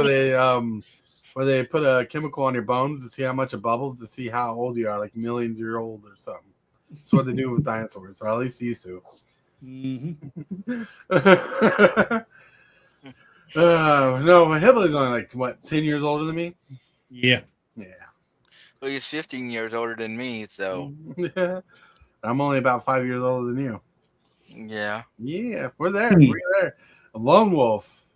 where they put a chemical on your bones to see how much it bubbles to see how old you are, like millions year old or something. That's what they do with dinosaurs, or at least they used to. Mm-hmm. No, my Hillbilly's only like what 10 years older than me. Yeah. Yeah. Well, he's 15 years older than me, so I'm only about 5 years older than you. yeah. Yeah, we're there. We're there. A lone wolf.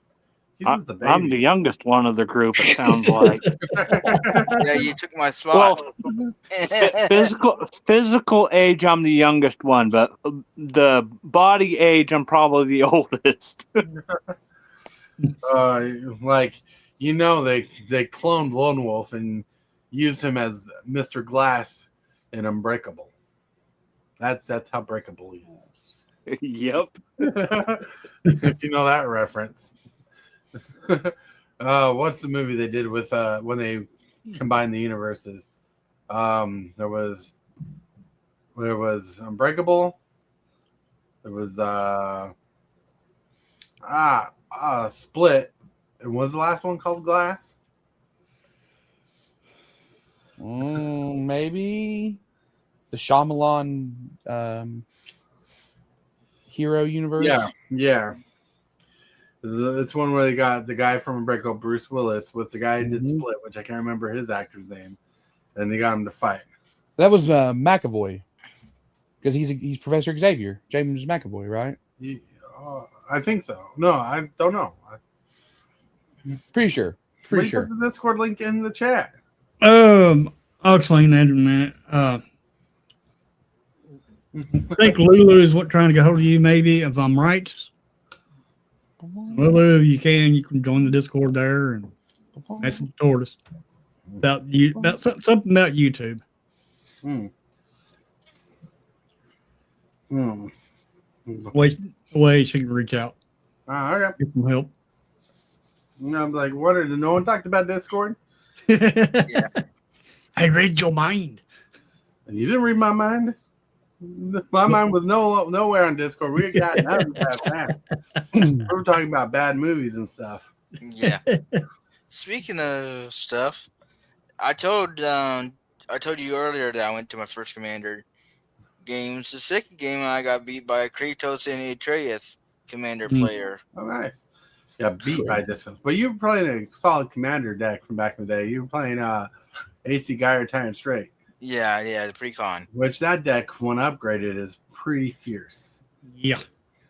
He's just the baby. I'm the youngest one of the group, it sounds like. Yeah, you took my spot. Well, physical age, I'm the youngest one, but the body age, I'm probably the oldest. Like they cloned Lone Wolf and used him as Mr. Glass in Unbreakable. That's how breakable he is. Yep. If you know that reference. What's the movie they did with when they combined the universes? There was Unbreakable. There was Split. And was the last one called Glass? Maybe the Shyamalan hero universe. Yeah. It's one where they got the guy from Unbreakable, Bruce Willis, with the guy who did Split, which I can't remember his actor's name, and they got him to fight. That was McAvoy, because he's Professor Xavier, James McAvoy, right? I think so. No, I don't know. Pretty sure. Put the Discord link in the chat. I'll explain that in a minute. I think Lulu is trying to get hold of you, maybe, if I'm right. Lulu, you can join the Discord there and message Tortoise about something about YouTube. Way she can reach out. Okay. Get some help. I'm like, what? No one talked about Discord? Yeah. I read your mind. And you didn't read my mind? My mind was nowhere on Discord. We got nothing past that. We were talking about bad movies and stuff. Yeah. Speaking of stuff, I told you earlier that I went to my first Commander games. The second game I got beat by Kratos and Atreus Commander player. Oh, nice. Yeah, beat by distance. But you were playing a solid Commander deck from back in the day. You were playing AC Gyre Tyrant Straight. Yeah, the pre-con. Which that deck, when upgraded, is pretty fierce. Yeah.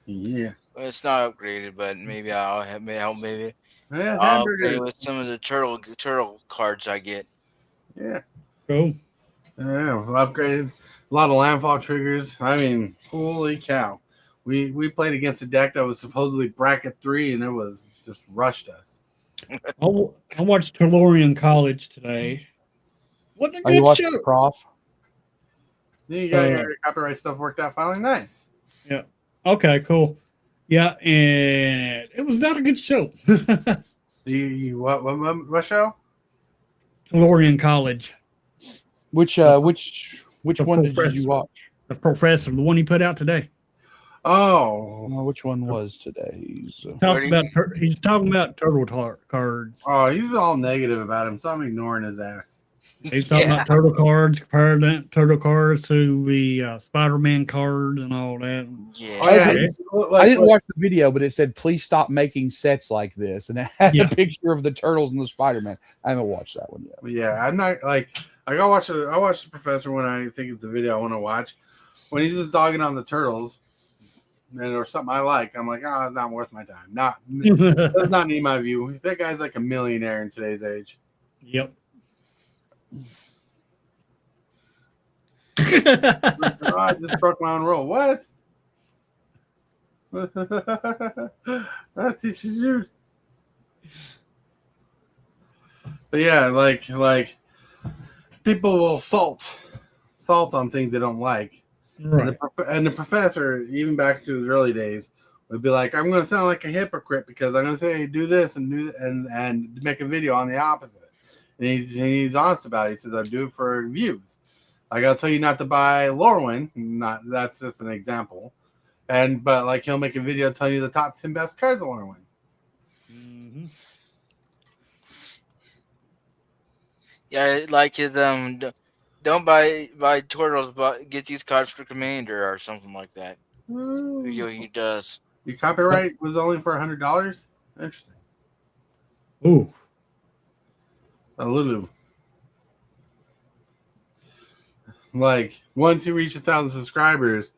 Yeah. Well, it's not upgraded, but maybe I'll maybe Yeah, I'll play with some of the turtle cards I get. Yeah. Cool. Yeah, upgraded. A lot of landfall triggers. I mean, holy cow. We played against a deck that was supposedly bracket 3, and it was just rushed us. I watched Tellurian College today. What a Are you good watching show. Prof? You got your copyright stuff worked out finally. Nice. Yeah. Okay, cool. Yeah, and it was not a good show. What show? Tellurian College. Which one did you watch? The professor, the one he put out today. Oh. Which one was today's? He's talking about turtle cards. Oh, he's all negative about him, so I'm ignoring his ass. He's talking about turtle cards, comparing turtle cards to the Spider-Man cards and all that. Yeah. Oh, yeah. I didn't watch the video, but it said, please stop making sets like this. And it had a picture of the turtles and the Spider-Man. I haven't watched that one yet. Yeah, I'm not like I watch the professor when I think of the video I want to watch. When he's just dogging on the turtles or something I like, I'm like, it's not worth my time. Does not need my view. That guy's like a millionaire in today's age. Yep. I just broke my own rule. What? That teaches you. But yeah, like people will salt on things they don't like. Right. And the professor, even back to his early days, would be like, "I'm going to sound like a hypocrite because I'm going to say do this and make a video on the opposite." And he's honest about it. He says, "I do it for views. Like I'll tell you not to buy Lorwyn. Not that's just an example." But like he'll make a video telling you the top 10 best cards of Lorwyn. Mm-hmm. Yeah, like his don't buy Tortoise, but get these cards for Commander or something like that. Video he does. Your copyright was only for $100. Interesting. Ooh. A little. Like once you reach 1,000 subscribers,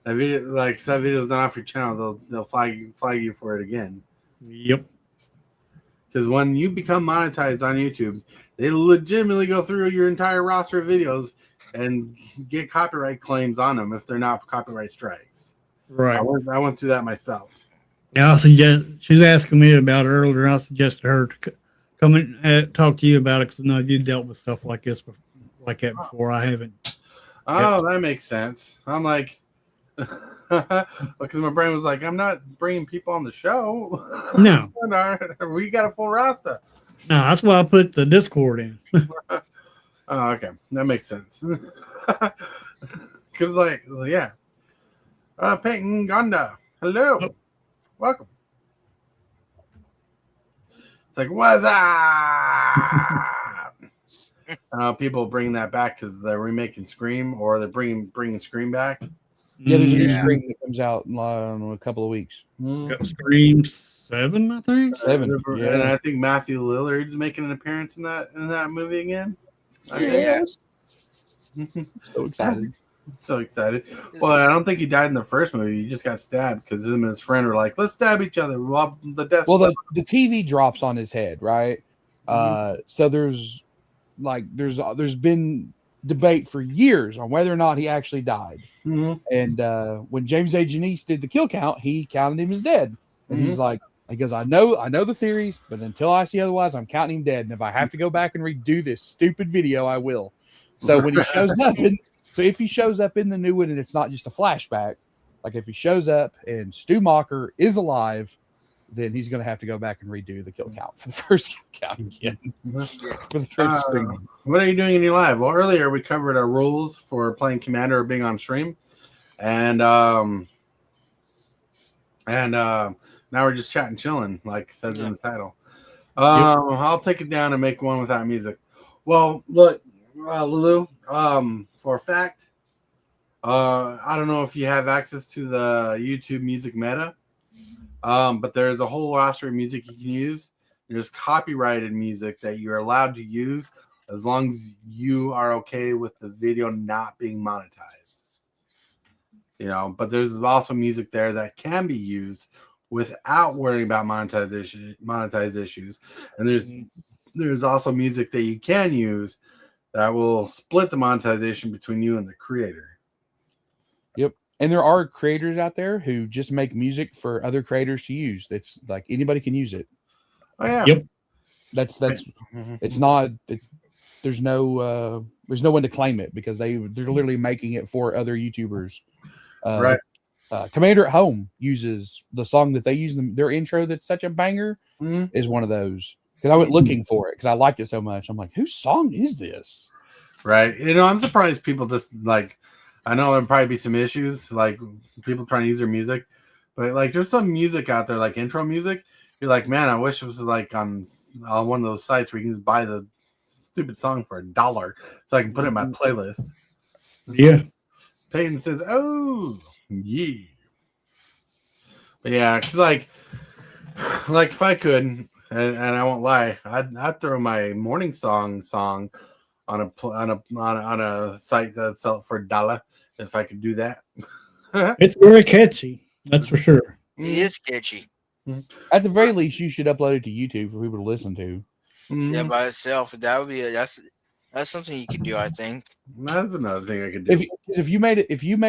that video is not off your channel. They'll flag you for it again. Yep. Because when you become monetized on YouTube, they legitimately go through your entire roster of videos and get copyright claims on them if they're not copyright strikes. Right. I went through that myself. Yeah, I suggest she was asking me about it earlier. I suggested her to come and talk to you about it because I know you dealt with stuff like this like that before. I haven't. Oh, that makes sense. I'm like, because my brain was like, I'm not bringing people on the show. No. We got a full roster. No, that's why I put the Discord in. Oh, okay. That makes sense. Because, like, yeah. Peyton Gonda. Hello. Oh. Welcome. It's like, what's up? People bring that back because they're remaking Scream or they're bringing Scream back. Yeah, there's a new Scream that comes out in a couple of weeks. Got Scream 7, I think. 7. Yeah. And I think Matthew Lillard's making an appearance in that movie again. Yes. So excited. So excited. Well, I don't think he died in the first movie. He just got stabbed because him and his friend were like, "Let's stab each other." Well, the TV drops on his head, right? So there's been debate for years on whether or not he actually died. Mm-hmm. And when James A. Janice did the kill count, he counted him as dead. And he's like, he goes, I know the theories, but until I see otherwise, I'm counting him dead. And if I have to go back and redo this stupid video, I will. So when he shows up, if he shows up in the new one and it's not just a flashback, like if he shows up and Stu Macher is alive, then he's going to have to go back and redo the kill count for the first kill count again. For the first stream. What are you doing in your live? Well, earlier we covered our rules for playing Commander or being on stream, and now we're just chatting, chilling, like it says in the title. I'll take it down and make one without music. Well, look, Lulu, for a fact, I don't know if you have access to the YouTube Music Meta, but there's a whole roster of music you can use. There's copyrighted music that you're allowed to use as long as you are okay with the video not being monetized. But there's also music there that can be used without worrying about monetize issues. And there's also music that you can use that will split the monetization between you and the creator. Yep. And there are creators out there who just make music for other creators to use. That's like anybody can use it. Oh yeah. Yep. That's it's not there's no one to claim it because they're literally making it for other YouTubers. Right. Commander at Home uses the song that they use in their intro that's such a banger is one of those. Because I went looking for it because I liked it so much. I'm like, whose song is this? Right. I'm surprised people just like, I know there'll probably be some issues, like people trying to use their music, but like there's some music out there, like intro music. You're like, man, I wish it was like on one of those sites where you can just buy the stupid song for $1 so I can put it in my playlist. Yeah. Peyton says, oh, yeah. But yeah, because like if I could, and I won't lie, I'd throw my morning song on a site that's sell for $1 if I could do that. It's very catchy. That's for sure. It is catchy. At the very least, you should upload it to YouTube for people to listen to. Yeah, by itself, that would be that's something you could do. I think that's another thing I could do. If you made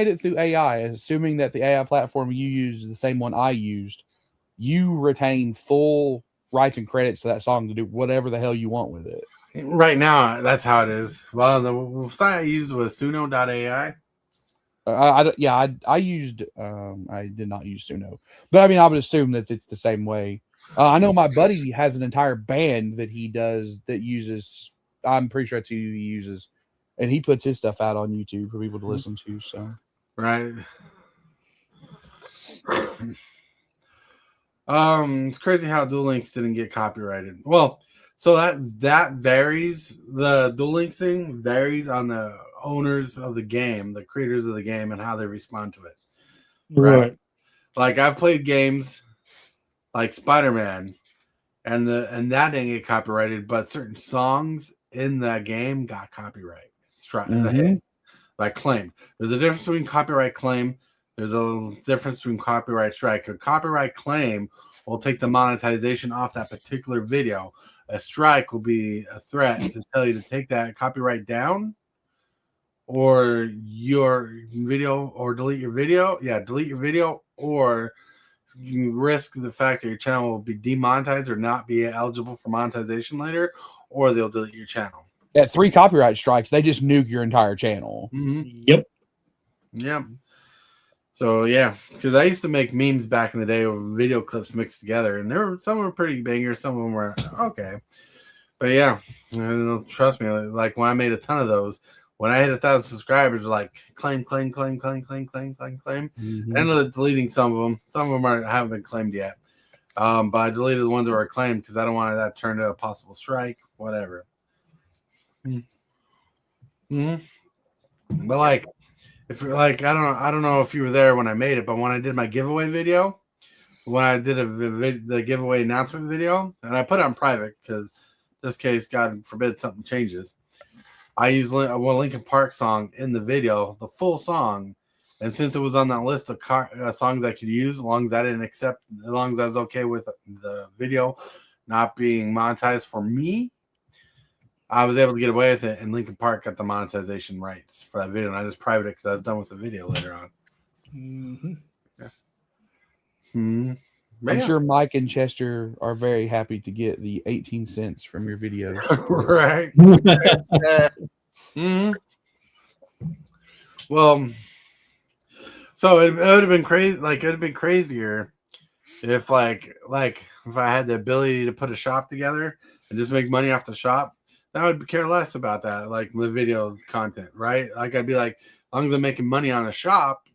it through AI, assuming that the AI platform you use is the same one I used, you retain full rights and credits to that song to do whatever the hell you want with it. Right now, that's how it is. Well, the site I used was Suno.ai. I used I did not use Suno, but I mean I would assume that it's the same way. I know my buddy has an entire band that he does that uses. I'm pretty sure that's who he uses, and he puts his stuff out on YouTube for people to listen to. So Right. It's crazy how Duel Links didn't get copyrighted. Well, so that varies. The Duel Links thing varies on the owners of the game, the creators of the game, and how they respond to it. Right. Like I've played games like Spider-Man, and that didn't get copyrighted, but certain songs in that game got copyright like claim. There's a difference between copyright claim. There's a difference between copyright strike. A copyright claim will take the monetization off that particular video. A strike will be a threat to tell you to take that copyright down, or your video, or delete your video. Yeah, delete your video, or you risk the fact that your channel will be demonetized or not be eligible for monetization later, or they'll delete your channel. Yeah, 3 copyright strikes, they just nuke your entire channel. Yep. Yeah. So yeah, because I used to make memes back in the day with video clips mixed together, and some were pretty bangers, some of them were okay. But yeah, trust me, like when I made a ton of those, when I hit 1,000 subscribers, like claim. I ended up deleting some of them. Some of them haven't been claimed yet. But I deleted the ones that were claimed because I don't want that to turn into a possible strike, whatever. But like, if like I don't know if you were there when I made it, but when I did my giveaway video, when I did the giveaway announcement video, and I put it on private because this case, God forbid, something changes. I used a Linkin Park song in the video, the full song, and since it was on that list of songs I could use, as long as I was okay with the video not being monetized for me, I was able to get away with it, and Linkin Park got the monetization rights for that video, and I just private it because I was done with the video later on. I'm sure Mike and Chester are very happy to get the 18 cents from your videos. Right. Well, so it would have been crazy. Like, it would have been crazier if like if I had the ability to put a shop together and just make money off the shop. I would care less about that, like the videos content, right? Like I'd be like, as long as I'm making money on a shop,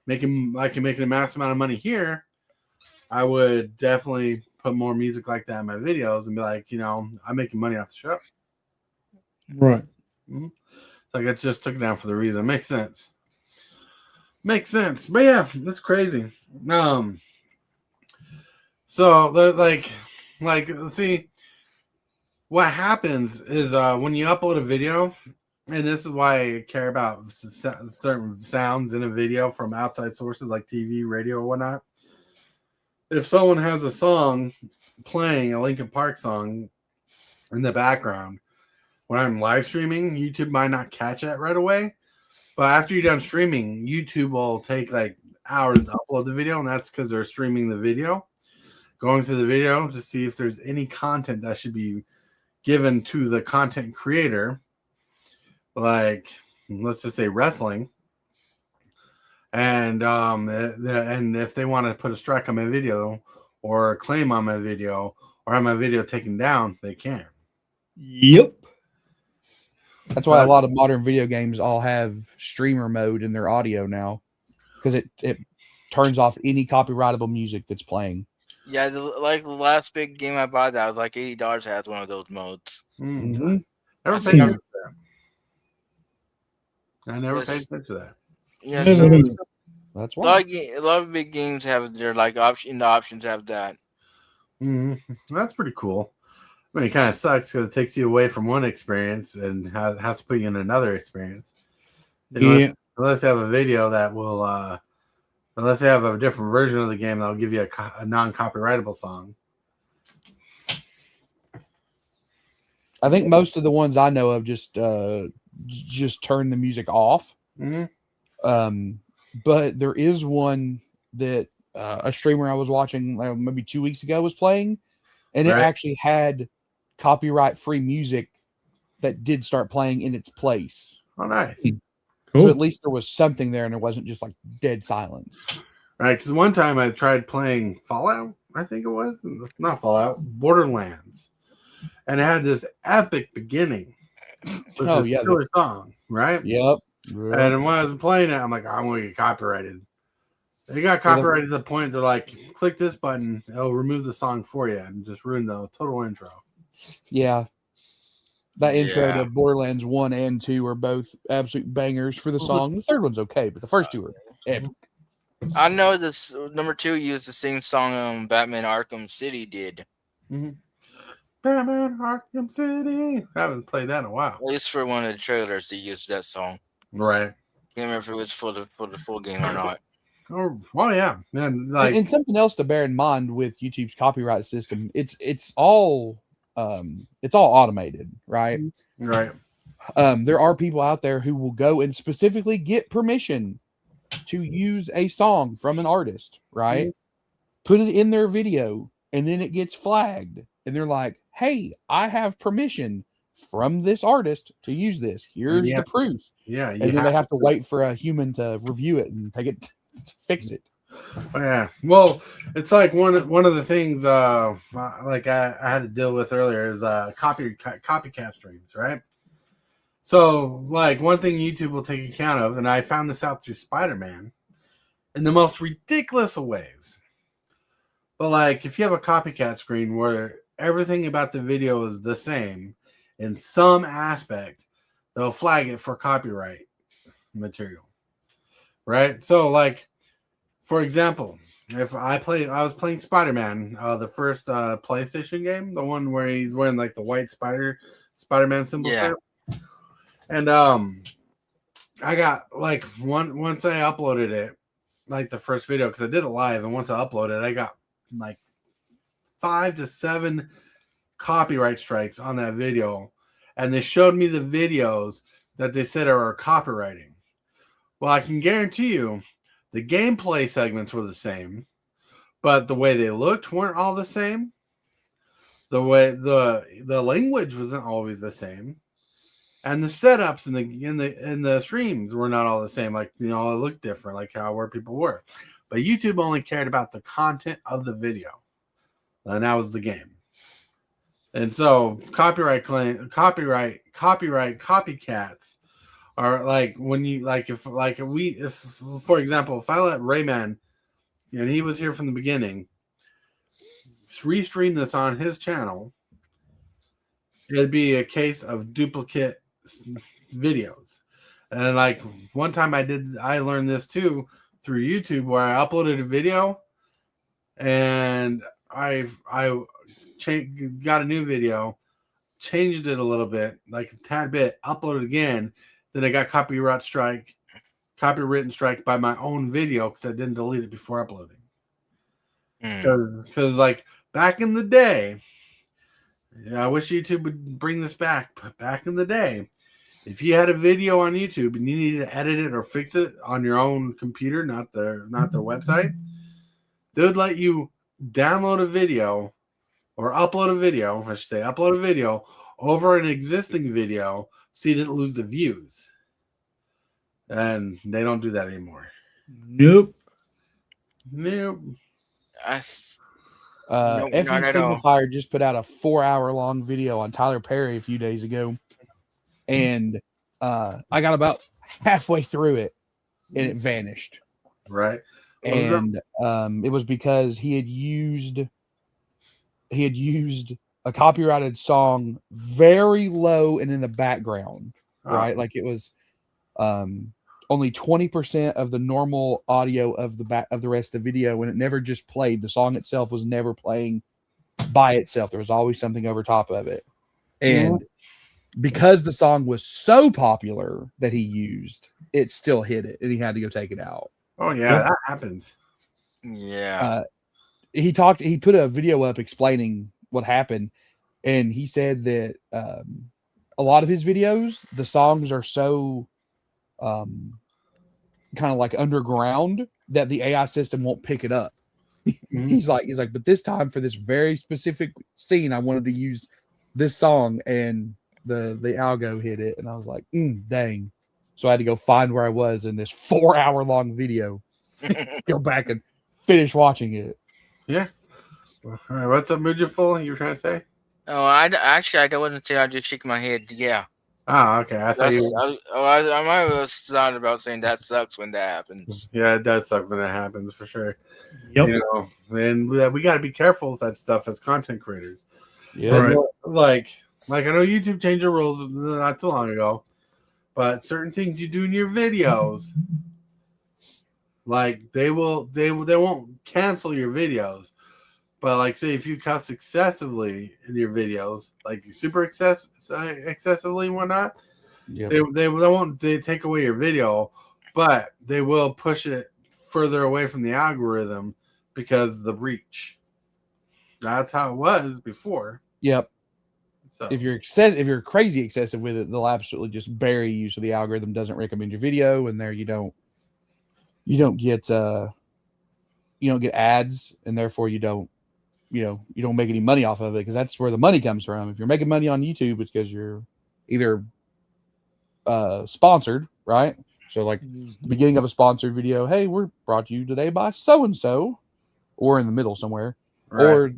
I can make a massive amount of money here, I would definitely put more music like that in my videos and be like, I'm making money off the shop. Right. So I just took it down for the reason. Makes sense. But yeah, that's crazy. So like, see, what happens is when you upload a video, and this is why I care about certain sounds in a video from outside sources like TV, radio, or whatnot. If someone has a song playing, a Linkin Park song in the background, when I'm live streaming, YouTube might not catch it right away. But after you're done streaming, YouTube will take like hours to upload the video, and that's because they're streaming the video, going through the video to see if there's any content that should be given to the content creator, like let's just say wrestling, and if they want to put a strike on my video or a claim on my video or have my video taken down, they can. Yep. That's why a lot of modern video games all have streamer mode in their audio now, because it turns off any copyrightable music that's playing. Yeah, like the last big game I bought that was like $80 has one of those modes. Never paid attention to that. I never paid attention to that. Yeah, that's why a lot of big games have their like options have that. That's pretty cool. I mean, it kind of sucks because it takes you away from one experience and has to put you in another experience. Unless you have a video that will, unless you have a different version of the game that will give you a non-copyrightable song. I think most of the ones I know of just turn the music off. But there is one that a streamer I was watching maybe 2 weeks ago was playing, and it actually had copyright-free music that did start playing in its place. Oh, nice. So at least there was something there, and it wasn't just like dead silence. Right, because one time I tried playing Fallout, I think it was. Not Fallout, Borderlands. And it had this epic beginning with this killer song, right? Yep. And when I was playing it, I'm like, I'm going to get copyrighted. They got copyrighted to the point they're like, click this button, it'll remove the song for you and just ruin the total intro. Yeah. That intro to Borderlands 1 and 2 are both absolute bangers for the song. The third one's okay, but the first two are epic. I know this number 2 used the same song Batman Arkham City did. Mm-hmm. Batman Arkham City. I haven't played that in a while. At least for one of the trailers, they used that song. Right. Can't remember if it was for the full game or not. Oh, well, yeah. And something else to bear in mind with YouTube's copyright system, it's all automated, right? Right. There are people out there who will go and specifically get permission to use a song from an artist, right? Put it in their video, and then it gets flagged. And they're like, hey, I have permission from this artist to use this. Here's the proof. Yeah. And then they have to wait for a human to review it and take it, fix it. Yeah. Well, it's like one of the things like I had to deal with earlier is copycat streams, right? So, like, one thing YouTube will take account of, and I found this out through Spider-Man in the most ridiculous of ways. But, like, if you have a copycat screen where everything about the video is the same in some aspect, they'll flag it for copyright material, right? So, like, for example, if I was playing Spider-Man, the first PlayStation game, the one where he's wearing, like, the white Spider-Man symbol set. And I got like once I uploaded it, like the first video, because I did it live, and once I uploaded it, I got like 5 to 7 copyright strikes on that video, and they showed me the videos that they said are copywriting. Well, I can guarantee you the gameplay segments were the same, but the way they looked weren't all the same. The way the language wasn't always the same. And the setups in the streams were not all the same. Like, you know, it looked different, like where people were. But YouTube only cared about the content of the video, and that was the game. And so copycats are like when you if for example, if I let Rayman, and he was here from the beginning, restream this on his channel, it'd be a case of duplicate videos. And like one time I learned this too through YouTube, where I uploaded a video and I got a new video, changed it a little bit, like a tad bit, uploaded again, then I got copywritten strike by my own video because I didn't delete it before uploading. Because like back in the day, I wish YouTube would bring this back, but back in the day, if you had a video on YouTube and you needed to edit it or fix it on your own computer, not their website, they would let you download a video or upload a video, I should say, upload a video over an existing video so you didn't lose the views. And they don't do that anymore. Nope. FU Simplifier just put out a 4-hour-long video on Tyler Perry a few days ago, and I got about halfway through it, and it vanished. Right, and it was because he had used a copyrighted song very low and in the background, right? Like it was only 20% of the normal audio of the rest of the video, and it never just played. The song itself was never playing by itself. There was always something over top of it. And because the song was so popular that he used, it still hit it, and he had to go take it out. Oh yeah, that happens. Yeah. He put a video up explaining what happened, and he said that a lot of his videos, the songs are so kind of like underground that the AI system won't pick it up. He's like, but this time for this very specific scene, I wanted to use this song, and the algo hit it, and I was like, dang. So I had to go find where I was in this 4-hour-long video. Go back and finish watching it. Yeah. All right, what's up, Mujaful? You were trying to say? Oh, I wasn't saying. I just shaking my head. Yeah, Oh, okay. I thought that's. you. I might have thought about saying that sucks when that happens. Yeah, it does suck when that happens for sure. Yep. You know, and we got to be careful with that stuff as content creators. Yeah. And like I know YouTube changed the rules not too long ago, but certain things you do in your videos, like they won't cancel your videos. But like, say if you cuss excessively in your videos, like excessively and whatnot, Yep. they won't take away your video, but they will push it further away from the algorithm because of the reach. That's how it was before. Yep. So If you're crazy excessive with it, they'll absolutely just bury you, so the algorithm doesn't recommend your video, and there you don't get ads, and therefore you don't make any money off of it, because that's where the money comes from. If you're making money on YouTube, it's because you're either sponsored, right? So like the beginning of a sponsored video, hey, we're brought to you today by so and so, or in the middle somewhere, right. or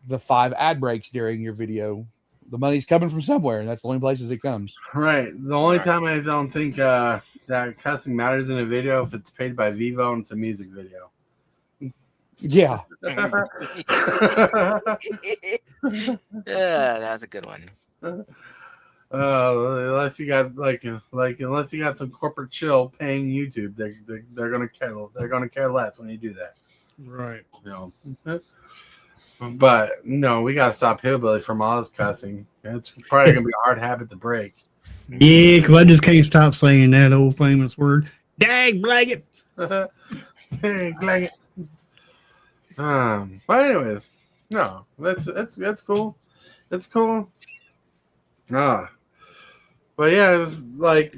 the 5 ad breaks during your video. The money's coming from somewhere, and that's the only places it comes. Right. The only time I don't think that cussing matters in a video if it's paid by Vivo and it's a music video. Yeah. Yeah, that's a good one. Unless you got unless you got some corporate chill paying YouTube, they're gonna care less when you do that. Right. You know. But no, we gotta stop hillbilly from all this cussing. It's probably gonna be a hard habit to break. Yeah, because I just can't stop saying that old famous word. Dag blanket. Hey, Glag. But anyways, no, that's cool. It's cool. But yeah, it's like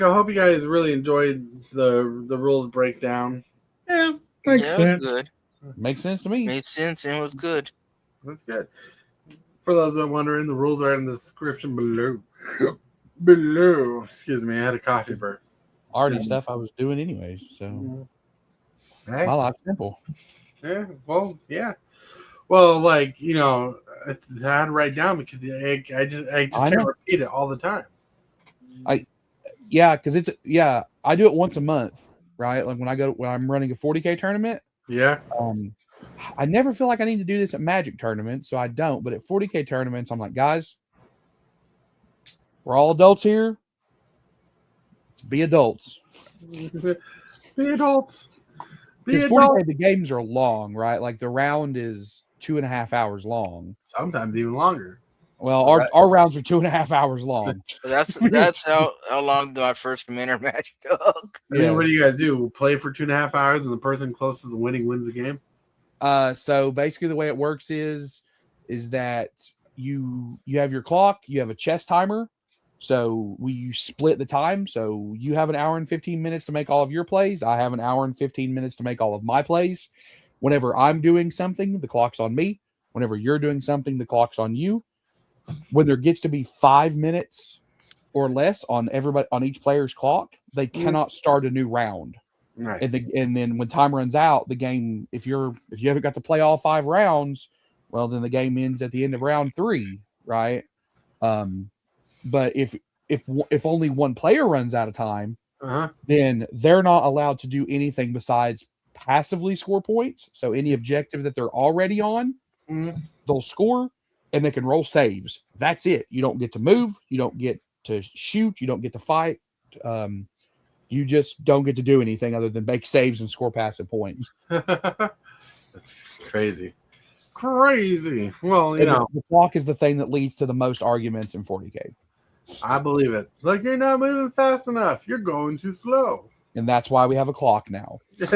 I hope you guys really enjoyed the rules breakdown. Yeah, makes Yeah, sense. good. Makes sense to me. Made sense and was good. That's good. For those that are wondering, the rules are in the description below. Below. Excuse me, I had a coffee burp. Already stuff I was doing anyways, so Hey. my life's simple. Yeah. Well, yeah. Well, like, you know, it's hard to write down because I just can't repeat it all the time. Yeah, because I do it once a month, right? Like when I'm running a 40K tournament. Yeah. I never feel like I need to do this at Magic tournaments, so I don't. But at 40K tournaments, I'm like, guys, we're all adults here. Let's be adults. Be adults. Because 40K, the games are long, right? Like the round is 2.5 hours long. Sometimes even longer. Well, our rounds are 2.5 hours long. That's how long my first Commander match took. I mean, what do you guys do? Play for 2.5 hours and the person closest to winning wins the game? So basically the way it works is that you have your clock, you have a chess timer. So you split the time. So you have an hour and 15 minutes to make all of your plays. I have an hour and 15 minutes to make all of my plays. Whenever I'm doing something, the clock's on me. Whenever you're doing something, the clock's on you. When there gets to be 5 minutes or less on each player's clock, they cannot start a new round. Nice. And then when time runs out, the game, if you haven't got to play all 5 rounds, well, then the game ends at the end of round 3, right? But if only one player runs out of time, then they're not allowed to do anything besides passively score points. So any objective that they're already on, they'll score, and they can roll saves. That's it. You don't get to move. You don't get to shoot. You don't get to fight. You just don't get to do anything other than make saves and score passive points. That's crazy. Crazy. Well, you know. The clock is the thing that leads to the most arguments in 40K. I believe it. Like, you're not moving fast enough. You're going too slow. And that's why we have a clock now. Because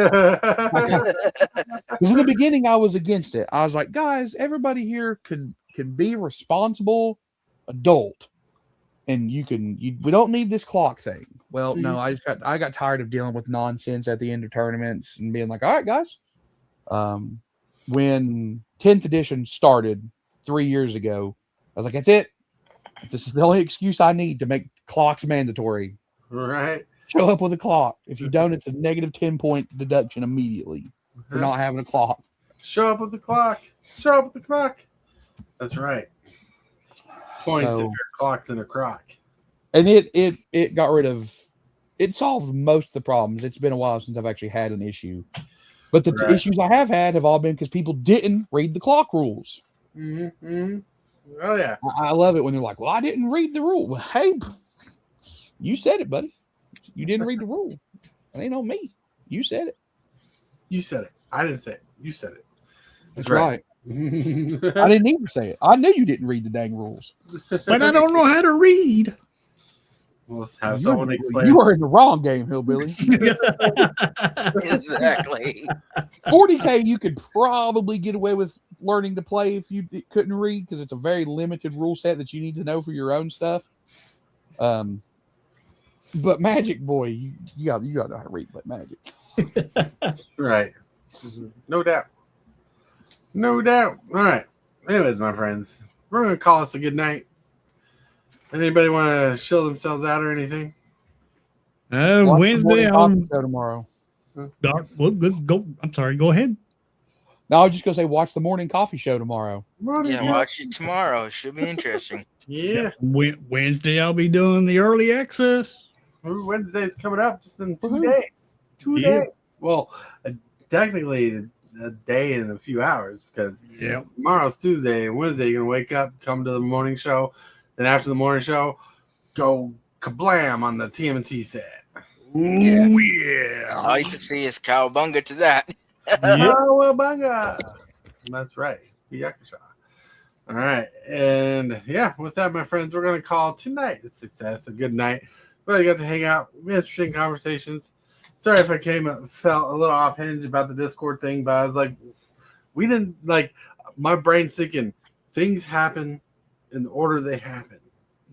in the beginning, I was against it. I was like, guys, everybody here can be responsible adult. And we don't need this clock thing. Well, no, I got tired of dealing with nonsense at the end of tournaments and being like, all right, guys. When 10th edition started 3 years ago, I was like, that's it. If this is the only excuse I need to make clocks mandatory, Right. Show up with a clock. If you don't, it's a negative 10-point deduction immediately for not having a clock. Show up with the clock. Show up with the clock. That's right. Points if your clock's in a crock. And it got rid of, it solved most of the problems. It's been a while since I've actually had an issue. But the issues I have had have all been because people didn't read the clock rules. Mm-hmm. Oh, yeah. I love it when they're like, well, I didn't read the rule. Well, hey, you said it, buddy. You didn't read the rule. It ain't on me. You said it. You said it. I didn't say it. You said it. That's right. I didn't need to say it. I knew you didn't read the dang rules. But I don't know how to read. Let's have someone explain. You are in the wrong game, hillbilly. Exactly. 40K, you could probably get away with learning to play if you couldn't read, because it's a very limited rule set that you need to know for your own stuff. But Magic, boy, you got to know how to read like Magic. Right. No doubt. No doubt. All right. Anyways, my friends, we're going to call us a good night. Anybody want to chill themselves out or anything? Wednesday on show tomorrow. Go. I'm sorry. Go ahead. No, I was just going to say, watch the morning coffee show tomorrow. Yeah, watch it tomorrow. It should be interesting. Yeah. Wednesday, I'll be doing the early access. Wednesday's coming up just in 2 days. 2 days. Well, technically a day and a few hours, because tomorrow's Tuesday and Wednesday you're going to wake up, come to the morning show. Then after the morning show, go kablam on the TMNT set. Ooh, yeah. All you can see is cowabunga to that. Cowabunga. That's right. Yakusha. All right. And yeah, with that, my friends, we're going to call tonight a success, a good night. Well, you got to hang out. We had interesting conversations. Sorry if I felt a little off hinge about the Discord thing, but I was like, we didn't, like, my brain's thinking things happen in the order they happen.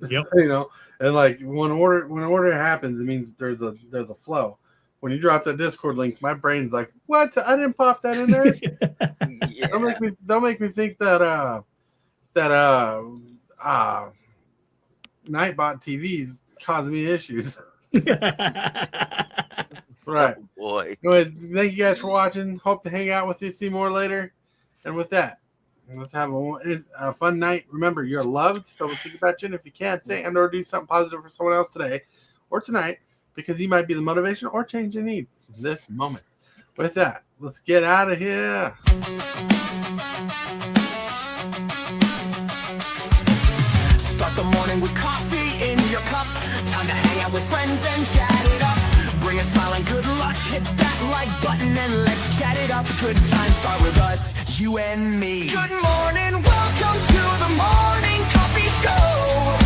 Yep. You know, and like when order happens, it means there's a flow. When you drop that Discord link, my brain's like, what? I didn't pop that in there. Yeah. Don't make me think that Nightbot TV's causing me issues. Right. Oh, boy. Anyways, thank you guys for watching. Hope to hang out with you, see more later. And with that, let's have a fun night. Remember, you're loved, so we'll think about you. And if you can't, say and or do something positive for someone else today or tonight, because you might be the motivation or change you need in this moment. With that, let's get out of here. Start the morning with coffee in your cup. Time to hang out with friends and chat it up. Bring a smile and good luck. Hit that like button and let's chat it up. Good times start with us, you and me. Good morning, welcome to the morning coffee show.